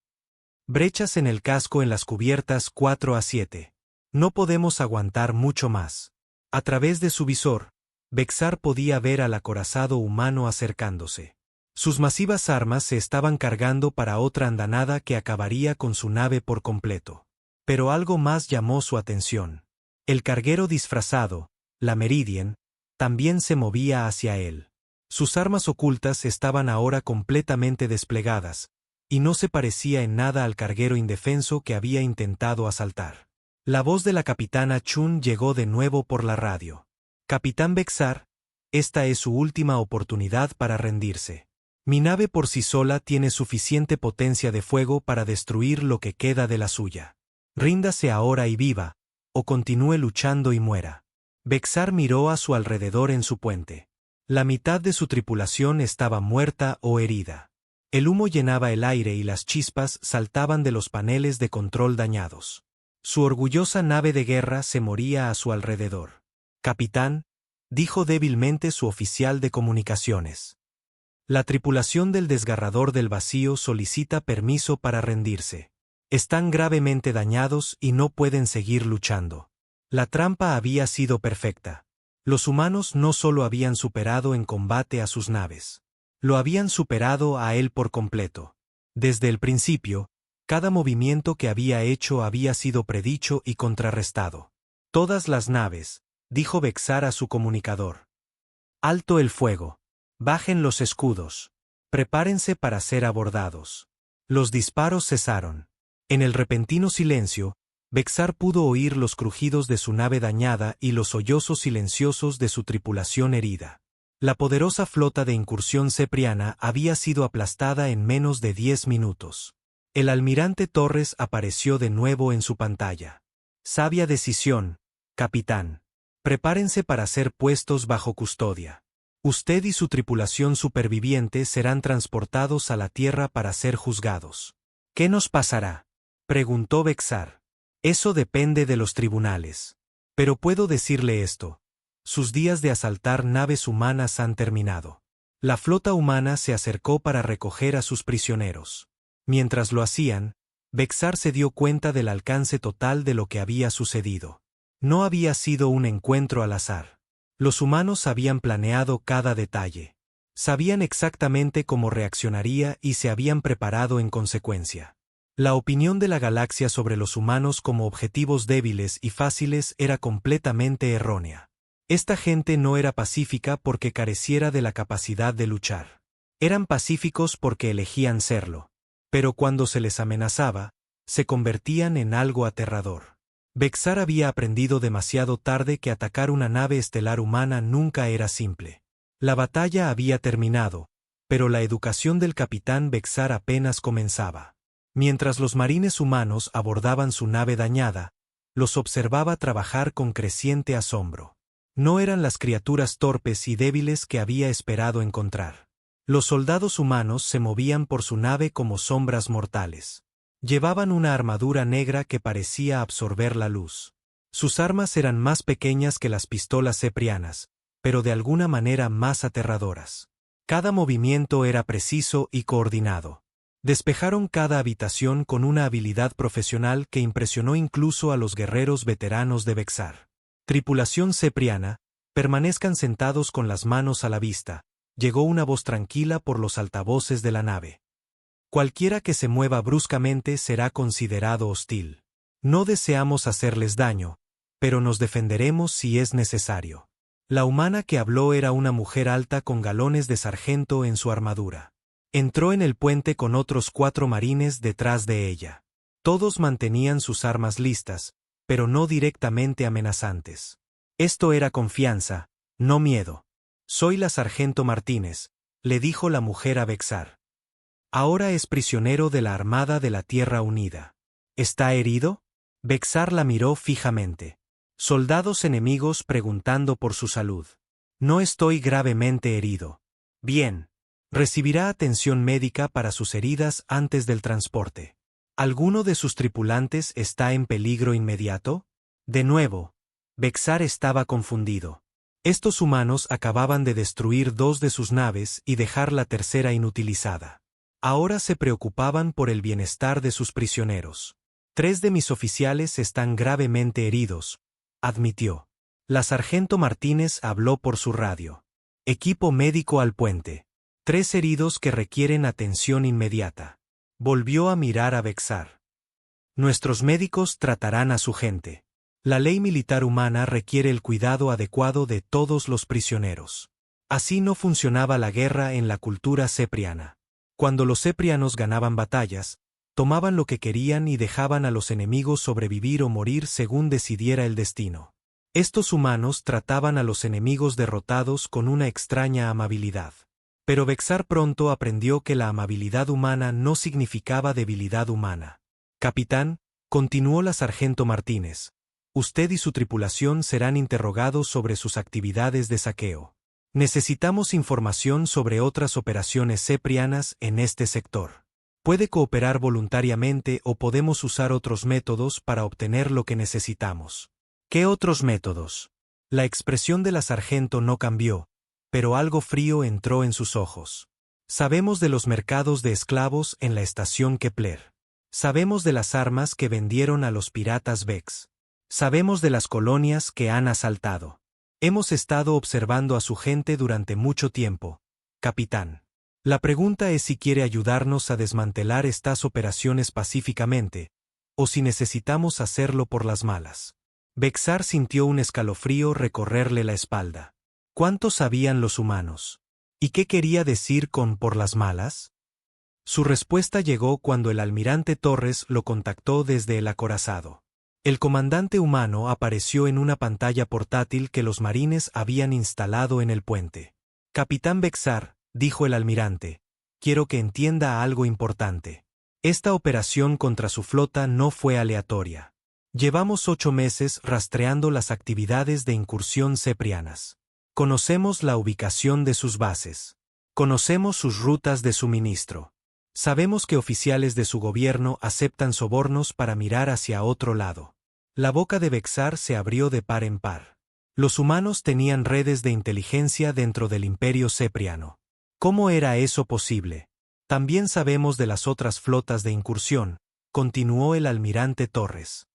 Brechas en el casco en las cubiertas 4 a 7. No podemos aguantar mucho más. A través de su visor, Bexar podía ver al acorazado humano acercándose. Sus masivas armas se estaban cargando para otra andanada que acabaría con su nave por completo. Pero algo más llamó su atención. El carguero disfrazado, la Meridian, también se movía hacia él. Sus armas ocultas estaban ahora completamente desplegadas, y no se parecía en nada al carguero indefenso que había intentado asaltar. La voz de la capitana Chun llegó de nuevo por la radio. Capitán Bexar, esta es su última oportunidad para rendirse. Mi nave por sí sola tiene suficiente potencia de fuego para destruir lo que queda de la suya. Ríndase ahora y viva, o continúe luchando y muera. Bexar miró a su alrededor en su puente. La mitad de su tripulación estaba muerta o herida. El humo llenaba el aire y las chispas saltaban de los paneles de control dañados. Su orgullosa nave de guerra se moría a su alrededor. Capitán, dijo débilmente su oficial de comunicaciones. La tripulación del desgarrador del vacío solicita permiso para rendirse. Están gravemente dañados y no pueden seguir luchando. La trampa había sido perfecta. Los humanos no solo habían superado en combate a sus naves. Lo habían superado a él por completo. Desde el principio, cada movimiento que había hecho había sido predicho y contrarrestado. Todas las naves, dijo Bexar a su comunicador. Alto el fuego. Bajen los escudos. Prepárense para ser abordados. Los disparos cesaron. En el repentino silencio, Bexar pudo oír los crujidos de su nave dañada y los sollozos silenciosos de su tripulación herida. La poderosa flota de incursión cepriana había sido aplastada en menos de 10 minutos. El almirante Torres apareció de nuevo en su pantalla. Sabia decisión, capitán. Prepárense para ser puestos bajo custodia. Usted y su tripulación superviviente serán transportados a la Tierra para ser juzgados. ¿Qué nos pasará?, preguntó Bexar. Eso depende de los tribunales. Pero puedo decirle esto. Sus días de asaltar naves humanas han terminado. La flota humana se acercó para recoger a sus prisioneros. Mientras lo hacían, Bexar se dio cuenta del alcance total de lo que había sucedido. No había sido un encuentro al azar. Los humanos habían planeado cada detalle. Sabían exactamente cómo reaccionaría y se habían preparado en consecuencia. La opinión de la galaxia sobre los humanos como objetivos débiles y fáciles era completamente errónea. Esta gente no era pacífica porque careciera de la capacidad de luchar. Eran pacíficos porque elegían serlo. Pero cuando se les amenazaba, se convertían en algo aterrador. Bexar había aprendido demasiado tarde que atacar una nave estelar humana nunca era simple. La batalla había terminado, pero la educación del capitán Bexar apenas comenzaba. Mientras los marines humanos abordaban su nave dañada, los observaba trabajar con creciente asombro. No eran las criaturas torpes y débiles que había esperado encontrar. Los soldados humanos se movían por su nave como sombras mortales. Llevaban una armadura negra que parecía absorber la luz. Sus armas eran más pequeñas que las pistolas ceprianas, pero de alguna manera más aterradoras. Cada movimiento era preciso y coordinado. Despejaron cada habitación con una habilidad profesional que impresionó incluso a los guerreros veteranos de Bexar. Tripulación cepriana, permanezcan sentados con las manos a la vista, llegó una voz tranquila por los altavoces de la nave. Cualquiera que se mueva bruscamente será considerado hostil. No deseamos hacerles daño, pero nos defenderemos si es necesario. La humana que habló era una mujer alta con galones de sargento en su armadura. Entró en el puente con otros 4 marines detrás de ella. Todos mantenían sus armas listas, pero no directamente amenazantes. Esto era confianza, no miedo. Soy la sargento Martínez, le dijo la mujer a Bexar. Ahora es prisionero de la Armada de la Tierra Unida. ¿Está herido? Bexar la miró fijamente. Soldados enemigos preguntando por su salud. No estoy gravemente herido. Bien. Recibirá atención médica para sus heridas antes del transporte. ¿Alguno de sus tripulantes está en peligro inmediato? De nuevo, Bexar estaba confundido. Estos humanos acababan de destruir 2 de sus naves y dejar la tercera inutilizada. Ahora se preocupaban por el bienestar de sus prisioneros. 3 de mis oficiales están gravemente heridos, admitió. La sargento Martínez habló por su radio. Equipo médico al puente. 3 heridos que requieren atención inmediata. Volvió a mirar a Bexar. Nuestros médicos tratarán a su gente. La ley militar humana requiere el cuidado adecuado de todos los prisioneros. Así no funcionaba la guerra en la cultura cepriana. Cuando los ceprianos ganaban batallas, tomaban lo que querían y dejaban a los enemigos sobrevivir o morir según decidiera el destino. Estos humanos trataban a los enemigos derrotados con una extraña amabilidad. Pero Bexar pronto aprendió que la amabilidad humana no significaba debilidad humana. Capitán, continuó la sargento Martínez, usted y su tripulación serán interrogados sobre sus actividades de saqueo. Necesitamos información sobre otras operaciones ceprianas en este sector. Puede cooperar voluntariamente o podemos usar otros métodos para obtener lo que necesitamos. ¿Qué otros métodos? La expresión de la sargento no cambió, pero algo frío entró en sus ojos. Sabemos de los mercados de esclavos en la estación Kepler. Sabemos de las armas que vendieron a los piratas Vex. Sabemos de las colonias que han asaltado. Hemos estado observando a su gente durante mucho tiempo, capitán. La pregunta es si quiere ayudarnos a desmantelar estas operaciones pacíficamente, o si necesitamos hacerlo por las malas. Bexar sintió un escalofrío recorrerle la espalda. ¿Cuánto sabían los humanos? ¿Y qué quería decir con por las malas? Su respuesta llegó cuando el almirante Torres lo contactó desde el acorazado. El comandante humano apareció en una pantalla portátil que los marines habían instalado en el puente. Capitán Bexar, dijo el almirante, quiero que entienda algo importante. Esta operación contra su flota no fue aleatoria. Llevamos 8 meses rastreando las actividades de incursión ceprianas. Conocemos la ubicación de sus bases. Conocemos sus rutas de suministro. Sabemos que oficiales de su gobierno aceptan sobornos para mirar hacia otro lado. La boca de Bexar se abrió de par en par. Los humanos tenían redes de inteligencia dentro del imperio cepriano. ¿Cómo era eso posible? También sabemos de las otras flotas de incursión, continuó el almirante Torres.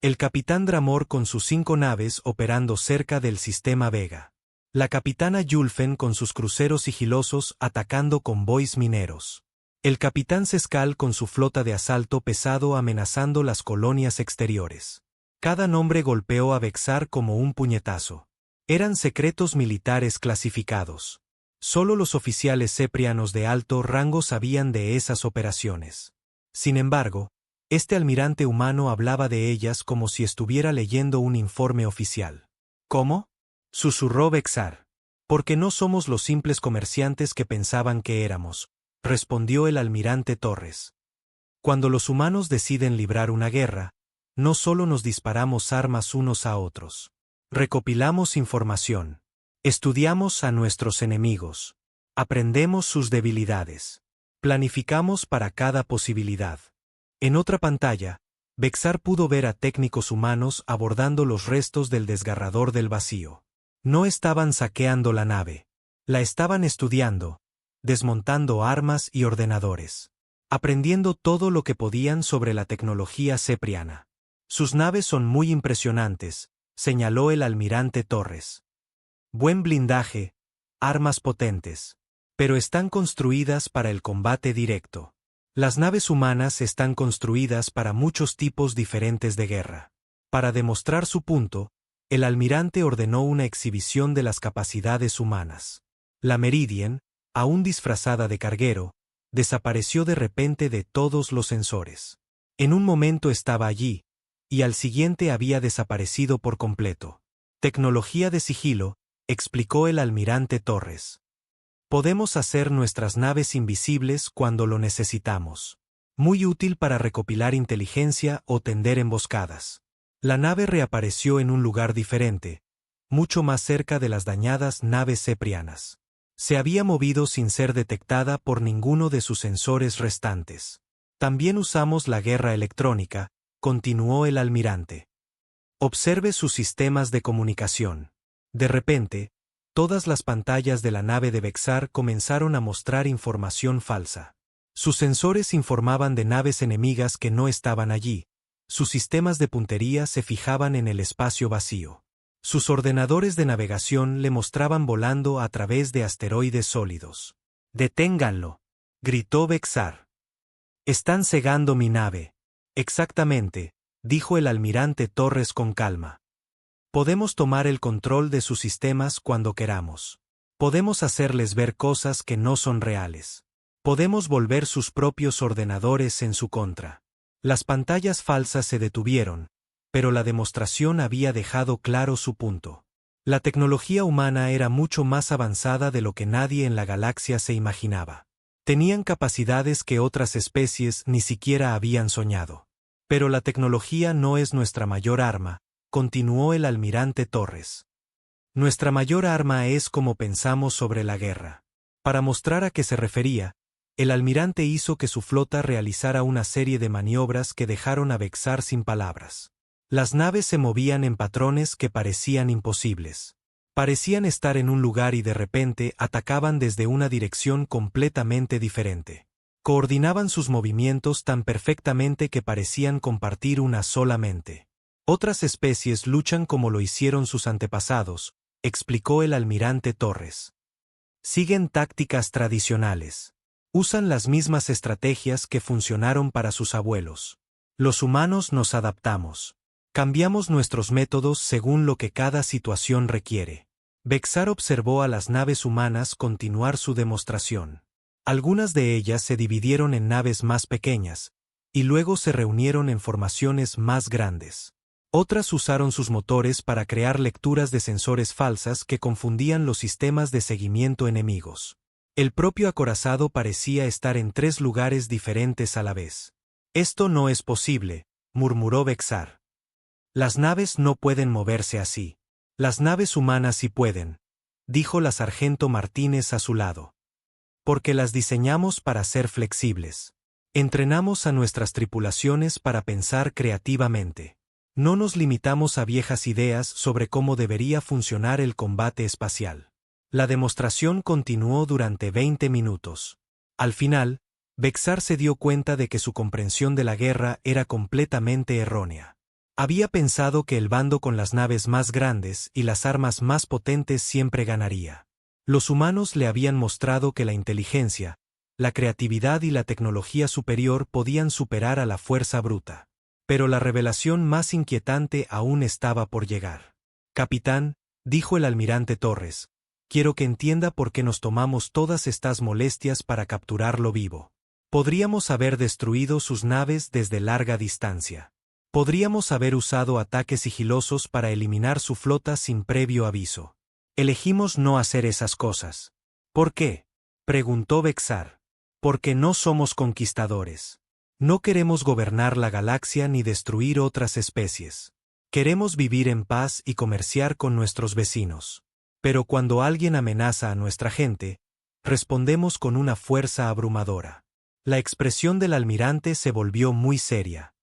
El capitán Dramor con sus 5 naves operando cerca del sistema Vega. La capitana Yulfen con sus cruceros sigilosos atacando convoys mineros. El capitán Sescal con su flota de asalto pesado amenazando las colonias exteriores. Cada nombre golpeó a Bexar como un puñetazo. Eran secretos militares clasificados. Solo los oficiales ceprianos de alto rango sabían de esas operaciones. Sin embargo, este almirante humano hablaba de ellas como si estuviera leyendo un informe oficial. ¿Cómo? Susurró Bexar. Porque no somos los simples comerciantes que pensaban que éramos, respondió el almirante Torres. Cuando los humanos deciden librar una guerra, no solo nos disparamos armas unos a otros. Recopilamos información. Estudiamos a nuestros enemigos. Aprendemos sus debilidades. Planificamos para cada posibilidad. En otra pantalla, Bexar pudo ver a técnicos humanos abordando los restos del desgarrador del vacío. No estaban saqueando la nave. La estaban estudiando, desmontando armas y ordenadores. Aprendiendo todo lo que podían sobre la tecnología cepriana. Sus naves son muy impresionantes, señaló el almirante Torres. Buen blindaje, armas potentes. Pero están construidas para el combate directo. Las naves humanas están construidas para muchos tipos diferentes de guerra. Para demostrar su punto, el almirante ordenó una exhibición de las capacidades humanas. La Meridian, aún disfrazada de carguero, desapareció de repente de todos los sensores. En un momento estaba allí, y al siguiente había desaparecido por completo. Tecnología de sigilo, explicó el almirante Torres. Podemos hacer nuestras naves invisibles cuando lo necesitamos. Muy útil para recopilar inteligencia o tender emboscadas. La nave reapareció en un lugar diferente, mucho más cerca de las dañadas naves ceprianas. Se había movido sin ser detectada por ninguno de sus sensores restantes. También usamos la guerra electrónica, continuó el almirante. Observe sus sistemas de comunicación. De repente, todas las pantallas de la nave de Vexar comenzaron a mostrar información falsa. Sus sensores informaban de naves enemigas que no estaban allí. Sus sistemas de puntería se fijaban en el espacio vacío. Sus ordenadores de navegación le mostraban volando a través de asteroides sólidos. «Deténganlo», gritó Vexar. «Están cegando mi nave». «Exactamente», dijo el almirante Torres con calma. «Podemos tomar el control de sus sistemas cuando queramos. Podemos hacerles ver cosas que no son reales. Podemos volver sus propios ordenadores en su contra». Las pantallas falsas se detuvieron, pero la demostración había dejado claro su punto. La tecnología humana era mucho más avanzada de lo que nadie en la galaxia se imaginaba. Tenían capacidades que otras especies ni siquiera habían soñado. Pero la tecnología no es nuestra mayor arma, continuó el almirante Torres. Nuestra mayor arma es cómo pensamos sobre la guerra. Para mostrar a qué se refería, el almirante hizo que su flota realizara una serie de maniobras que dejaron a Vexar sin palabras. Las naves se movían en patrones que parecían imposibles. Parecían estar en un lugar y de repente atacaban desde una dirección completamente diferente. Coordinaban sus movimientos tan perfectamente que parecían compartir una sola mente. Otras especies luchan como lo hicieron sus antepasados, explicó el almirante Torres. Siguen tácticas tradicionales. Usan las mismas estrategias que funcionaron para sus abuelos. Los humanos nos adaptamos. Cambiamos nuestros métodos según lo que cada situación requiere. Vexar observó a las naves humanas continuar su demostración. Algunas de ellas se dividieron en naves más pequeñas, y luego se reunieron en formaciones más grandes. Otras usaron sus motores para crear lecturas de sensores falsas que confundían los sistemas de seguimiento enemigos. El propio acorazado parecía estar en 3 lugares diferentes a la vez. «Esto no es posible», murmuró Vexar. «Las naves no pueden moverse así. Las naves humanas sí pueden», dijo la sargento Martínez a su lado. «Porque las diseñamos para ser flexibles. Entrenamos a nuestras tripulaciones para pensar creativamente. No nos limitamos a viejas ideas sobre cómo debería funcionar el combate espacial». La demostración continuó durante 20 minutos. Al final, Vexar se dio cuenta de que su comprensión de la guerra era completamente errónea. Había pensado que el bando con las naves más grandes y las armas más potentes siempre ganaría. Los humanos le habían mostrado que la inteligencia, la creatividad y la tecnología superior podían superar a la fuerza bruta. Pero la revelación más inquietante aún estaba por llegar. «Capitán», dijo el almirante Torres, «quiero que entienda por qué nos tomamos todas estas molestias para capturarlo vivo. Podríamos haber destruido sus naves desde larga distancia. Podríamos haber usado ataques sigilosos para eliminar su flota sin previo aviso. Elegimos no hacer esas cosas». «¿Por qué?», preguntó Vexar. «Porque no somos conquistadores. No queremos gobernar la galaxia ni destruir otras especies. Queremos vivir en paz y comerciar con nuestros vecinos. Pero cuando alguien amenaza a nuestra gente, respondemos con una fuerza abrumadora». La expresión del almirante se volvió muy seria.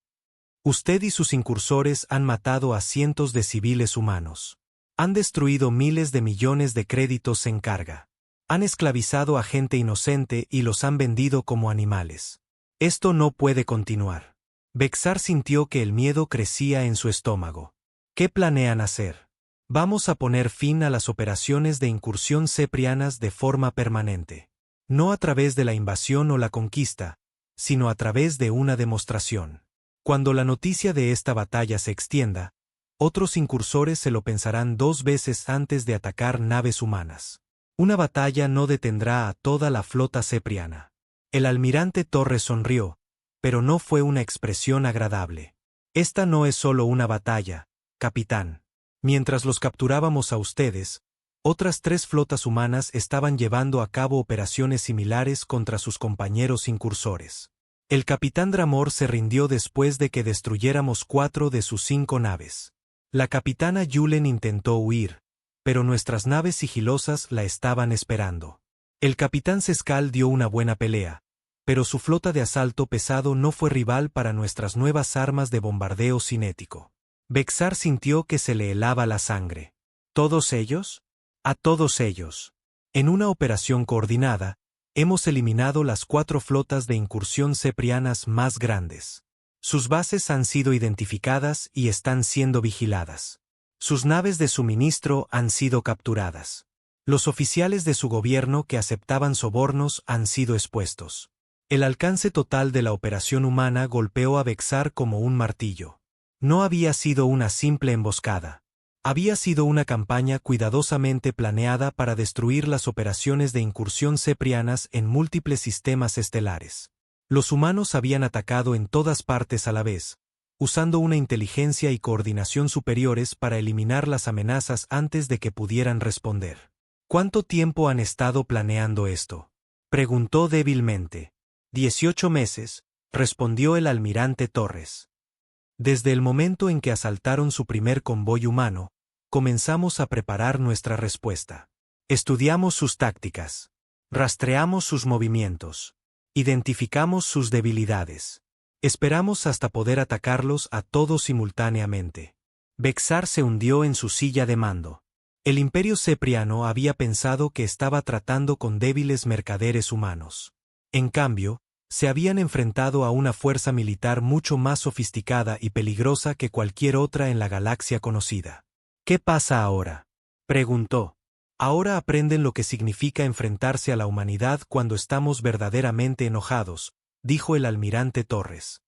«Usted y sus incursores han matado a cientos de civiles humanos. Han destruido miles de millones de créditos en carga. Han esclavizado a gente inocente y los han vendido como animales. Esto no puede continuar». Vexar sintió que el miedo crecía en su estómago. «¿Qué planean hacer?». «Vamos a poner fin a las operaciones de incursión ceprianas de forma permanente. No a través de la invasión o la conquista, sino a través de una demostración. Cuando la noticia de esta batalla se extienda, otros incursores se lo pensarán 2 veces antes de atacar naves humanas. Una batalla no detendrá a toda la flota cepriana». El almirante Torres sonrió, pero no fue una expresión agradable. «Esta no es solo una batalla, capitán. Mientras los capturábamos a ustedes, Otras 3 flotas humanas estaban llevando a cabo operaciones similares contra sus compañeros incursores. El capitán Dramor se rindió después de que destruyéramos 4 de sus 5 naves. La capitana Yulen intentó huir, pero nuestras naves sigilosas la estaban esperando. El capitán Seskal dio una buena pelea, pero su flota de asalto pesado no fue rival para nuestras nuevas armas de bombardeo cinético. Bexar sintió que se le helaba la sangre. ¿Todos ellos? A todos ellos. En una operación coordinada, hemos eliminado las 4 flotas de incursión ceprianas más grandes. Sus bases han sido identificadas y están siendo vigiladas. Sus naves de suministro han sido capturadas. Los oficiales de su gobierno que aceptaban sobornos han sido expuestos. El alcance total de la operación humana golpeó a Bexar como un martillo. No había sido una simple emboscada. Había sido una campaña cuidadosamente planeada para destruir las operaciones de incursión ceprianas en múltiples sistemas estelares. Los humanos habían atacado en todas partes a la vez, usando una inteligencia y coordinación superiores para eliminar las amenazas antes de que pudieran responder. ¿Cuánto tiempo han estado planeando esto?, preguntó débilmente. 18 meses, respondió el almirante Torres. Desde el momento en que asaltaron su primer convoy humano, comenzamos a preparar nuestra respuesta. Estudiamos sus tácticas. Rastreamos sus movimientos. Identificamos sus debilidades. Esperamos hasta poder atacarlos a todos simultáneamente. Bexar se hundió en su silla de mando. El imperio cepriano había pensado que estaba tratando con débiles mercaderes humanos. En cambio, se habían enfrentado a una fuerza militar mucho más sofisticada y peligrosa que cualquier otra en la galaxia conocida. ¿Qué pasa ahora?, preguntó. Ahora aprenden lo que significa enfrentarse a la humanidad cuando estamos verdaderamente enojados, dijo el almirante Torres.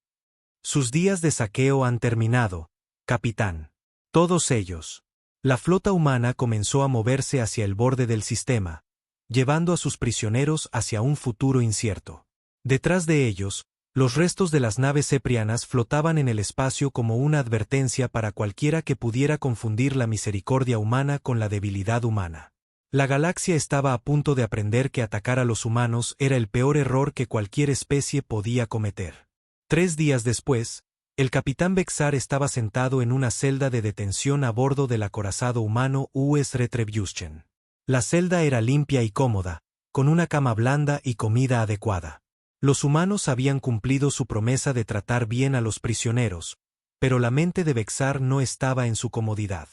Sus días de saqueo han terminado, capitán. Todos ellos. La flota humana comenzó a moverse hacia el borde del sistema, llevando a sus prisioneros hacia un futuro incierto. Detrás de ellos, los restos de las naves ceprianas flotaban en el espacio como una advertencia para cualquiera que pudiera confundir la misericordia humana con la debilidad humana. La galaxia estaba a punto de aprender que atacar a los humanos era el peor error que cualquier especie podía cometer. 3 días después, el capitán Bexar estaba sentado en una celda de detención a bordo del acorazado humano US Retribution. La celda era limpia y cómoda, con una cama blanda y comida adecuada. Los humanos habían cumplido su promesa de tratar bien a los prisioneros, pero la mente de Bexar no estaba en su comodidad.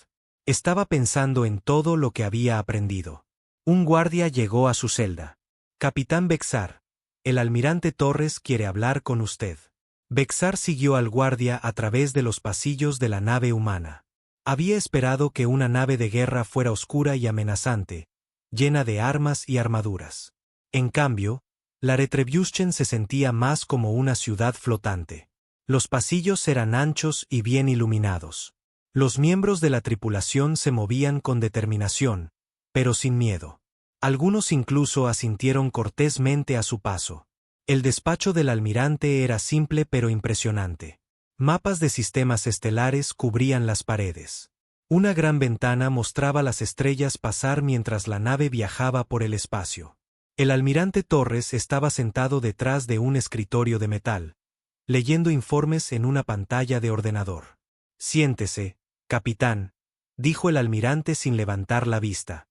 Estaba pensando en todo lo que había aprendido. Un guardia llegó a su celda. Capitán Bexar, el almirante Torres quiere hablar con usted. Bexar siguió al guardia a través de los pasillos de la nave humana. Había esperado que una nave de guerra fuera oscura y amenazante, llena de armas y armaduras. En cambio, la Retribution se sentía más como una ciudad flotante. Los pasillos eran anchos y bien iluminados. Los miembros de la tripulación se movían con determinación, pero sin miedo. Algunos incluso asintieron cortésmente a su paso. El despacho del almirante era simple pero impresionante. Mapas de sistemas estelares cubrían las paredes. Una gran ventana mostraba las estrellas pasar mientras la nave viajaba por el espacio. El almirante Torres estaba sentado detrás de un escritorio de metal, leyendo informes en una pantalla de ordenador. Siéntese, capitán, dijo el almirante sin levantar la vista.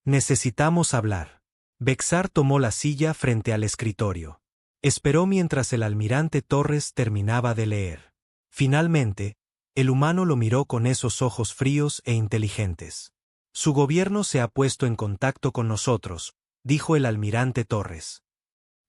Necesitamos hablar. Bexar tomó la silla frente al escritorio. Esperó mientras el almirante Torres terminaba de leer. Finalmente, el humano lo miró con esos ojos fríos e inteligentes. Su gobierno se ha puesto en contacto con nosotros, dijo el almirante Torres.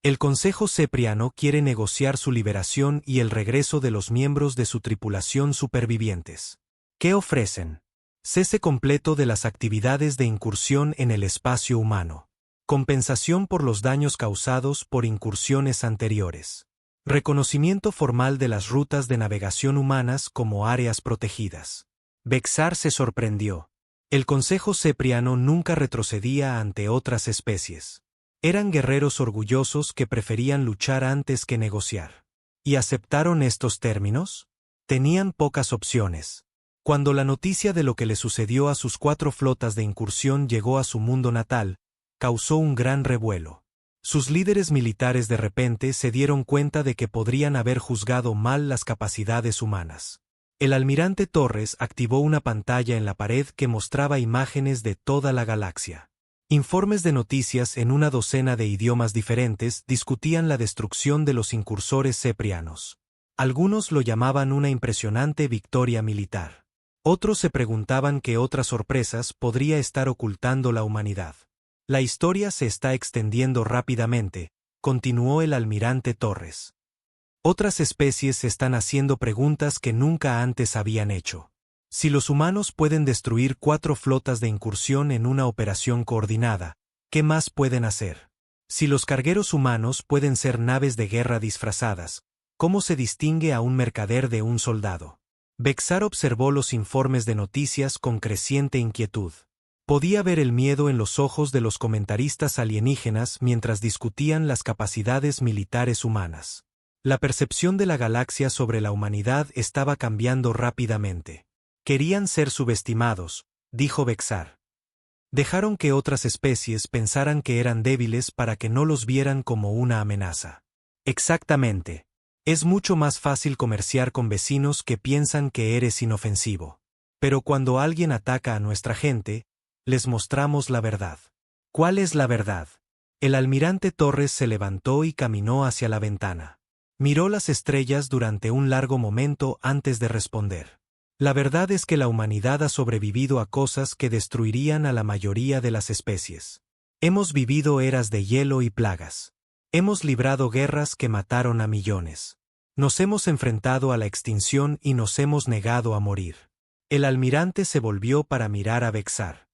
El Consejo Cepriano quiere negociar su liberación y el regreso de los miembros de su tripulación supervivientes. ¿Qué ofrecen? Cese completo de las actividades de incursión en el espacio humano. Compensación por los daños causados por incursiones anteriores. Reconocimiento formal de las rutas de navegación humanas como áreas protegidas. Bexar se sorprendió. El Consejo Cepriano nunca retrocedía ante otras especies. Eran guerreros orgullosos que preferían luchar antes que negociar. ¿Y aceptaron estos términos? Tenían pocas opciones. Cuando la noticia de lo que le sucedió a sus 4 flotas de incursión llegó a su mundo natal, causó un gran revuelo. Sus líderes militares de repente se dieron cuenta de que podrían haber juzgado mal las capacidades humanas. El almirante Torres activó una pantalla en la pared que mostraba imágenes de toda la galaxia. Informes de noticias en una docena de idiomas diferentes discutían la destrucción de los incursores ceprianos. Algunos lo llamaban una impresionante victoria militar. Otros se preguntaban qué otras sorpresas podría estar ocultando la humanidad. La historia se está extendiendo rápidamente, continuó el almirante Torres. Otras especies están haciendo preguntas que nunca antes habían hecho. Si los humanos pueden destruir 4 flotas de incursión en una operación coordinada, ¿qué más pueden hacer? Si los cargueros humanos pueden ser naves de guerra disfrazadas, ¿cómo se distingue a un mercader de un soldado? Bexar observó los informes de noticias con creciente inquietud. Podía ver el miedo en los ojos de los comentaristas alienígenas mientras discutían las capacidades militares humanas. La percepción de la galaxia sobre la humanidad estaba cambiando rápidamente. Querían ser subestimados, dijo Bexar. Dejaron que otras especies pensaran que eran débiles para que no los vieran como una amenaza. Exactamente. Es mucho más fácil comerciar con vecinos que piensan que eres inofensivo. Pero cuando alguien ataca a nuestra gente, les mostramos la verdad. ¿Cuál es la verdad? El almirante Torres se levantó y caminó hacia la ventana. Miró las estrellas durante un largo momento antes de responder. La verdad es que la humanidad ha sobrevivido a cosas que destruirían a la mayoría de las especies. Hemos vivido eras de hielo y plagas. Hemos librado guerras que mataron a millones. Nos hemos enfrentado a la extinción y nos hemos negado a morir. El almirante se volvió para mirar a Bexar.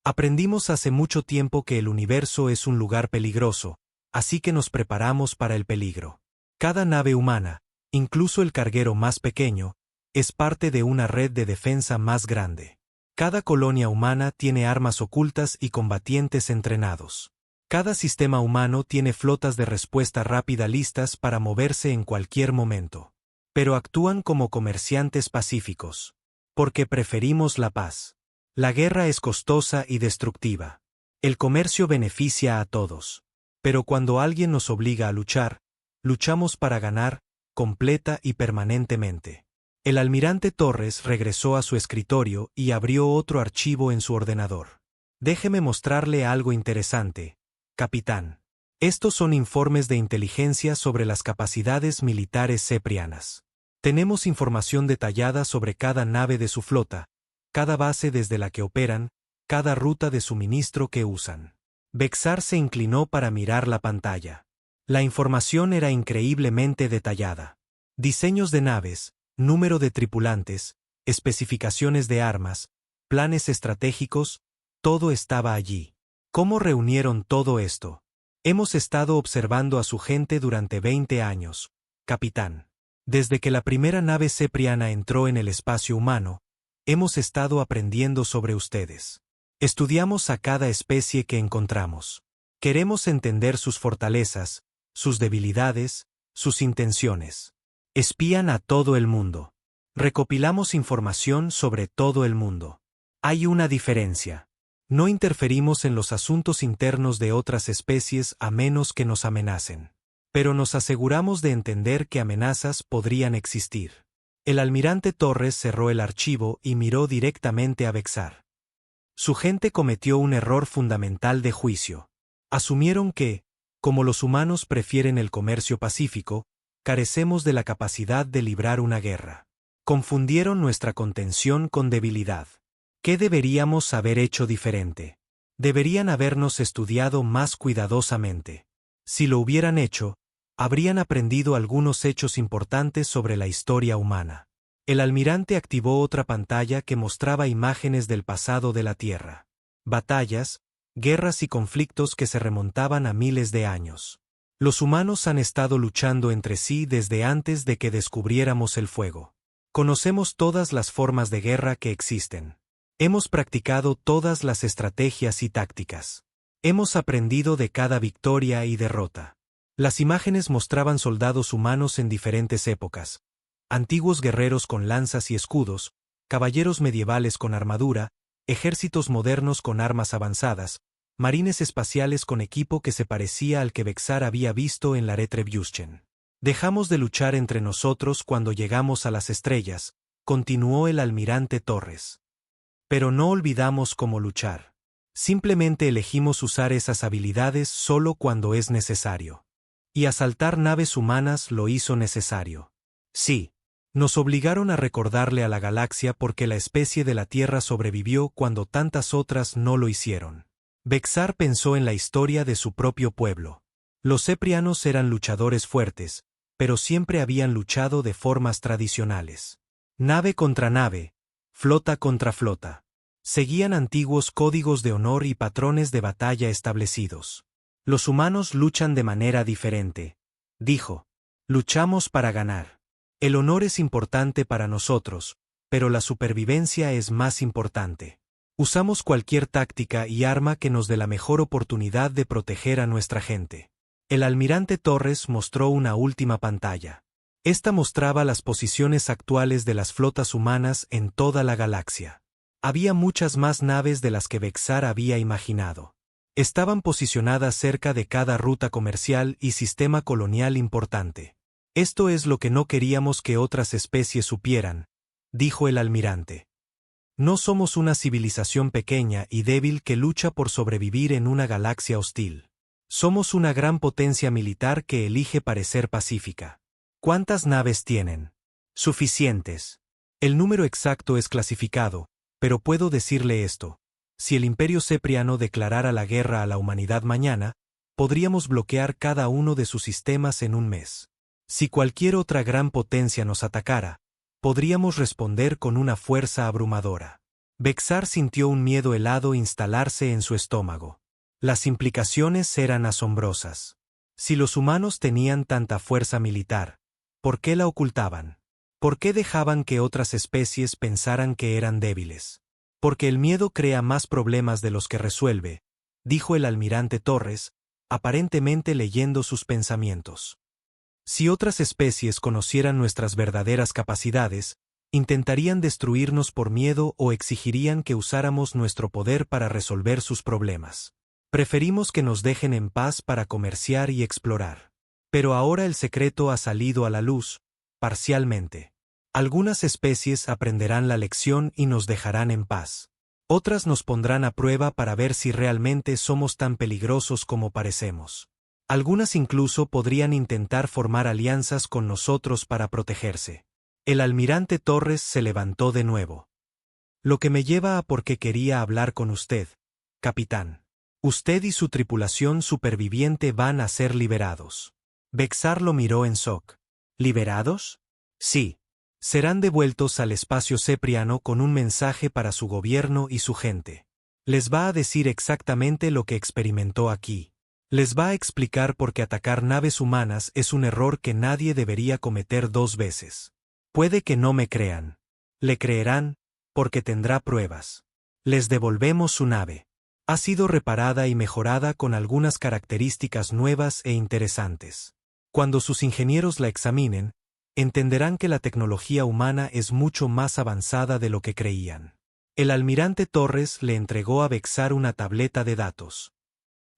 Aprendimos hace mucho tiempo que el universo es un lugar peligroso, así que nos preparamos para el peligro. Cada nave humana, incluso el carguero más pequeño, es parte de una red de defensa más grande. Cada colonia humana tiene armas ocultas y combatientes entrenados. Cada sistema humano tiene flotas de respuesta rápida listas para moverse en cualquier momento. Pero actúan como comerciantes pacíficos. Porque preferimos la paz. La guerra es costosa y destructiva. El comercio beneficia a todos. Pero cuando alguien nos obliga a luchar, luchamos para ganar, completa y permanentemente. El almirante Torres regresó a su escritorio y abrió otro archivo en su ordenador. Déjeme mostrarle algo interesante, capitán. Estos son informes de inteligencia sobre las capacidades militares ceprianas. Tenemos información detallada sobre cada nave de su flota, cada base desde la que operan, cada ruta de suministro que usan. Bexar se inclinó para mirar la pantalla. La información era increíblemente detallada. Diseños de naves, número de tripulantes, especificaciones de armas, planes estratégicos, todo estaba allí. ¿Cómo reunieron todo esto? Hemos estado observando a su gente durante 20 años, capitán. Desde que la primera nave cepriana entró en el espacio humano, hemos estado aprendiendo sobre ustedes. Estudiamos a cada especie que encontramos. Queremos entender sus fortalezas, sus debilidades, sus intenciones. Espían a todo el mundo. Recopilamos información sobre todo el mundo. Hay una diferencia. No interferimos en los asuntos internos de otras especies a menos que nos amenacen. Pero nos aseguramos de entender que amenazas podrían existir. El almirante Torres cerró el archivo y miró directamente a Bexar. Su gente cometió un error fundamental de juicio. Asumieron que, como los humanos prefieren el comercio pacífico, carecemos de la capacidad de librar una guerra. Confundieron nuestra contención con debilidad. ¿Qué deberíamos haber hecho diferente? Deberían habernos estudiado más cuidadosamente. Si lo hubieran hecho, habrían aprendido algunos hechos importantes sobre la historia humana. El almirante activó otra pantalla que mostraba imágenes del pasado de la Tierra. Batallas, guerras y conflictos que se remontaban a miles de años. Los humanos han estado luchando entre sí desde antes de que descubriéramos el fuego. Conocemos todas las formas de guerra que existen. Hemos practicado todas las estrategias y tácticas. Hemos aprendido de cada victoria y derrota. Las imágenes mostraban soldados humanos en diferentes épocas, antiguos guerreros con lanzas y escudos, caballeros medievales con armadura, ejércitos modernos con armas avanzadas, marines espaciales con equipo que se parecía al que Vexar había visto en la Retribution. Dejamos de luchar entre nosotros cuando llegamos a las estrellas, continuó el almirante Torres. Pero no olvidamos cómo luchar. Simplemente elegimos usar esas habilidades solo cuando es necesario. Y asaltar naves humanas lo hizo necesario. Sí. Nos obligaron a recordarle a la galaxia porque la especie de la Tierra sobrevivió cuando tantas otras no lo hicieron. Vexar pensó en la historia de su propio pueblo. Los Ceprianos eran luchadores fuertes, pero siempre habían luchado de formas tradicionales. Nave contra nave, flota contra flota. Seguían antiguos códigos de honor y patrones de batalla establecidos. Los humanos luchan de manera diferente, dijo. Luchamos para ganar. El honor es importante para nosotros, pero la supervivencia es más importante. Usamos cualquier táctica y arma que nos dé la mejor oportunidad de proteger a nuestra gente. El almirante Torres mostró una última pantalla. Esta mostraba las posiciones actuales de las flotas humanas en toda la galaxia. Había muchas más naves de las que Vexar había imaginado. Estaban posicionadas cerca de cada ruta comercial y sistema colonial importante. Esto es lo que no queríamos que otras especies supieran, dijo el almirante. No somos una civilización pequeña y débil que lucha por sobrevivir en una galaxia hostil. Somos una gran potencia militar que elige parecer pacífica. ¿Cuántas naves tienen? Suficientes. El número exacto es clasificado, pero puedo decirle esto. Si el Imperio Cepriano declarara la guerra a la humanidad mañana, podríamos bloquear cada uno de sus sistemas en un mes. Si cualquier otra gran potencia nos atacara, podríamos responder con una fuerza abrumadora. Vexar sintió un miedo helado instalarse en su estómago. Las implicaciones eran asombrosas. Si los humanos tenían tanta fuerza militar, ¿por qué la ocultaban? ¿Por qué dejaban que otras especies pensaran que eran débiles? Porque el miedo crea más problemas de los que resuelve, dijo el almirante Torres, aparentemente leyendo sus pensamientos. Si otras especies conocieran nuestras verdaderas capacidades, intentarían destruirnos por miedo o exigirían que usáramos nuestro poder para resolver sus problemas. Preferimos que nos dejen en paz para comerciar y explorar. Pero ahora el secreto ha salido a la luz, parcialmente. Algunas especies aprenderán la lección y nos dejarán en paz. Otras nos pondrán a prueba para ver si realmente somos tan peligrosos como parecemos. Algunas incluso podrían intentar formar alianzas con nosotros para protegerse. El almirante Torres se levantó de nuevo. Lo que me lleva a por qué quería hablar con usted, capitán. Usted y su tripulación superviviente van a ser liberados. Vexar lo miró en shock. ¿Liberados? Sí. Serán devueltos al espacio cepriano con un mensaje para su gobierno y su gente. Les va a decir exactamente lo que experimentó aquí. Les va a explicar por qué atacar naves humanas es un error que nadie debería cometer 2 veces. Puede que no me crean. Le creerán, porque tendrá pruebas. Les devolvemos su nave. Ha sido reparada y mejorada con algunas características nuevas e interesantes. Cuando sus ingenieros la examinen, entenderán que la tecnología humana es mucho más avanzada de lo que creían. El almirante Torres le entregó a Vexar una tableta de datos.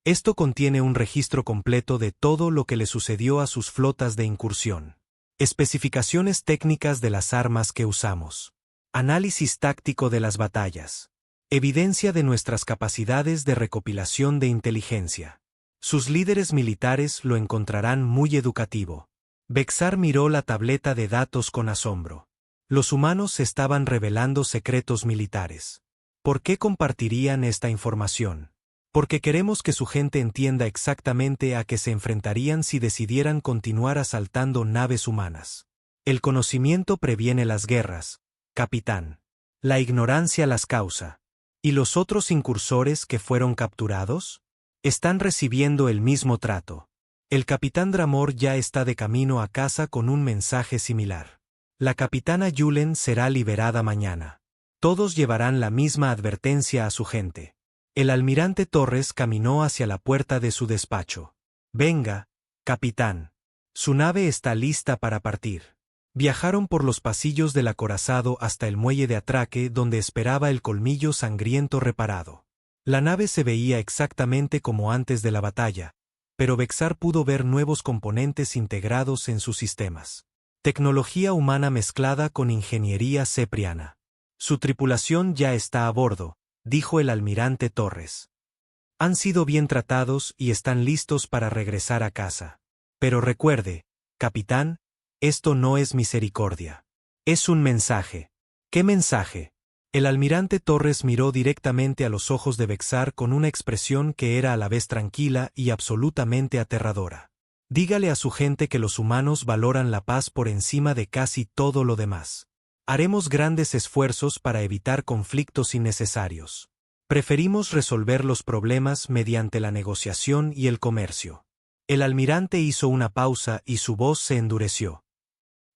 Esto contiene un registro completo de todo lo que le sucedió a sus flotas de incursión. Especificaciones técnicas de las armas que usamos. Análisis táctico de las batallas. Evidencia de nuestras capacidades de recopilación de inteligencia. Sus líderes militares lo encontrarán muy educativo. Vexar miró la tableta de datos con asombro. Los humanos estaban revelando secretos militares. ¿Por qué compartirían esta información? Porque queremos que su gente entienda exactamente a qué se enfrentarían si decidieran continuar asaltando naves humanas. El conocimiento previene las guerras, capitán. La ignorancia las causa. ¿Y los otros incursores que fueron capturados? Están recibiendo el mismo trato. El capitán Dramor ya está de camino a casa con un mensaje similar. La capitana Yulen será liberada mañana. Todos llevarán la misma advertencia a su gente. El almirante Torres caminó hacia la puerta de su despacho. Venga, capitán. Su nave está lista para partir. Viajaron por los pasillos del acorazado hasta el muelle de atraque donde esperaba el colmillo sangriento reparado. La nave se veía exactamente como antes de la batalla, pero Vexar pudo ver nuevos componentes integrados en sus sistemas. Tecnología humana mezclada con ingeniería cepriana. Su tripulación ya está a bordo, dijo el almirante Torres. Han sido bien tratados y están listos para regresar a casa. Pero recuerde, capitán, esto no es misericordia. Es un mensaje. ¿Qué mensaje? El almirante Torres miró directamente a los ojos de Vexar con una expresión que era a la vez tranquila y absolutamente aterradora. Dígale a su gente que los humanos valoran la paz por encima de casi todo lo demás. Haremos grandes esfuerzos para evitar conflictos innecesarios. Preferimos resolver los problemas mediante la negociación y el comercio. El almirante hizo una pausa y su voz se endureció.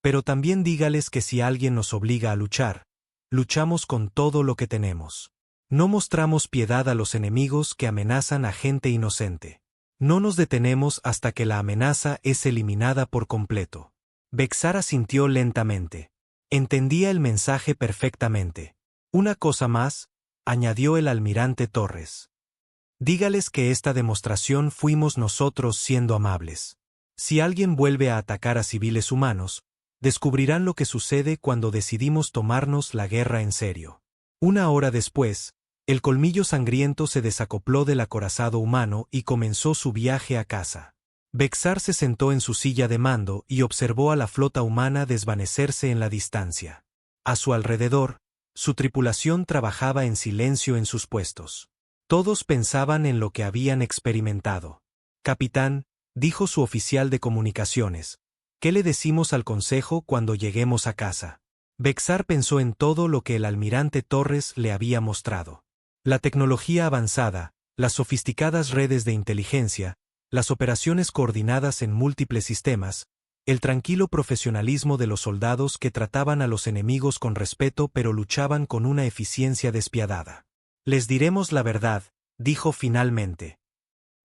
Pero también dígales que si alguien nos obliga a luchar, luchamos con todo lo que tenemos. No mostramos piedad a los enemigos que amenazan a gente inocente. No nos detenemos hasta que la amenaza es eliminada por completo. Vexar asintió lentamente. Entendía el mensaje perfectamente. Una cosa más, añadió el almirante Torres. Dígales que esta demostración fuimos nosotros siendo amables. Si alguien vuelve a atacar a civiles humanos, descubrirán lo que sucede cuando decidimos tomarnos la guerra en serio. Una hora después, el colmillo sangriento se desacopló del acorazado humano y comenzó su viaje a casa. Vexar se sentó en su silla de mando y observó a la flota humana desvanecerse en la distancia. A su alrededor, su tripulación trabajaba en silencio en sus puestos. Todos pensaban en lo que habían experimentado. Capitán, dijo su oficial de comunicaciones, ¿qué le decimos al consejo cuando lleguemos a casa? Vexar pensó en todo lo que el almirante Torres le había mostrado. La tecnología avanzada, las sofisticadas redes de inteligencia, las operaciones coordinadas en múltiples sistemas, el tranquilo profesionalismo de los soldados que trataban a los enemigos con respeto pero luchaban con una eficiencia despiadada. Les diremos la verdad, dijo finalmente.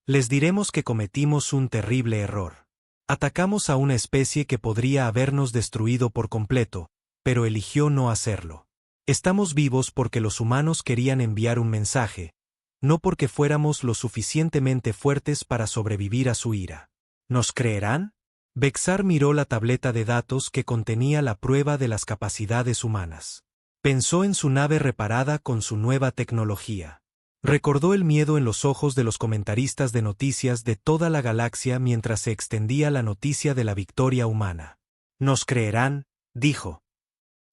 Les diremos que cometimos un terrible error. Atacamos a una especie que podría habernos destruido por completo, pero eligió no hacerlo. Estamos vivos porque los humanos querían enviar un mensaje, no porque fuéramos lo suficientemente fuertes para sobrevivir a su ira. ¿Nos creerán? Vexar miró la tableta de datos que contenía la prueba de las capacidades humanas. Pensó en su nave reparada con su nueva tecnología. Recordó el miedo en los ojos de los comentaristas de noticias de toda la galaxia mientras se extendía la noticia de la victoria humana. «Nos creerán», dijo.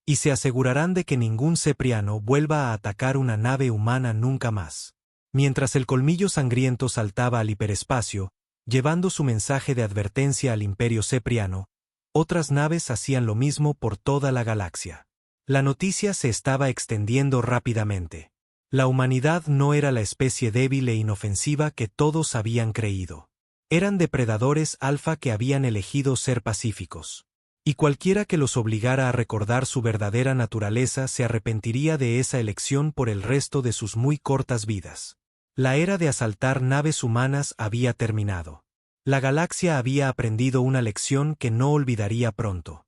«Y se asegurarán de que ningún cepriano vuelva a atacar una nave humana nunca más». Mientras el colmillo sangriento saltaba al hiperespacio, llevando su mensaje de advertencia al imperio cepriano, otras naves hacían lo mismo por toda la galaxia. La noticia se estaba extendiendo rápidamente. La humanidad no era la especie débil e inofensiva que todos habían creído. Eran depredadores alfa que habían elegido ser pacíficos. Y cualquiera que los obligara a recordar su verdadera naturaleza se arrepentiría de esa elección por el resto de sus muy cortas vidas. La era de asaltar naves humanas había terminado. La galaxia había aprendido una lección que no olvidaría pronto.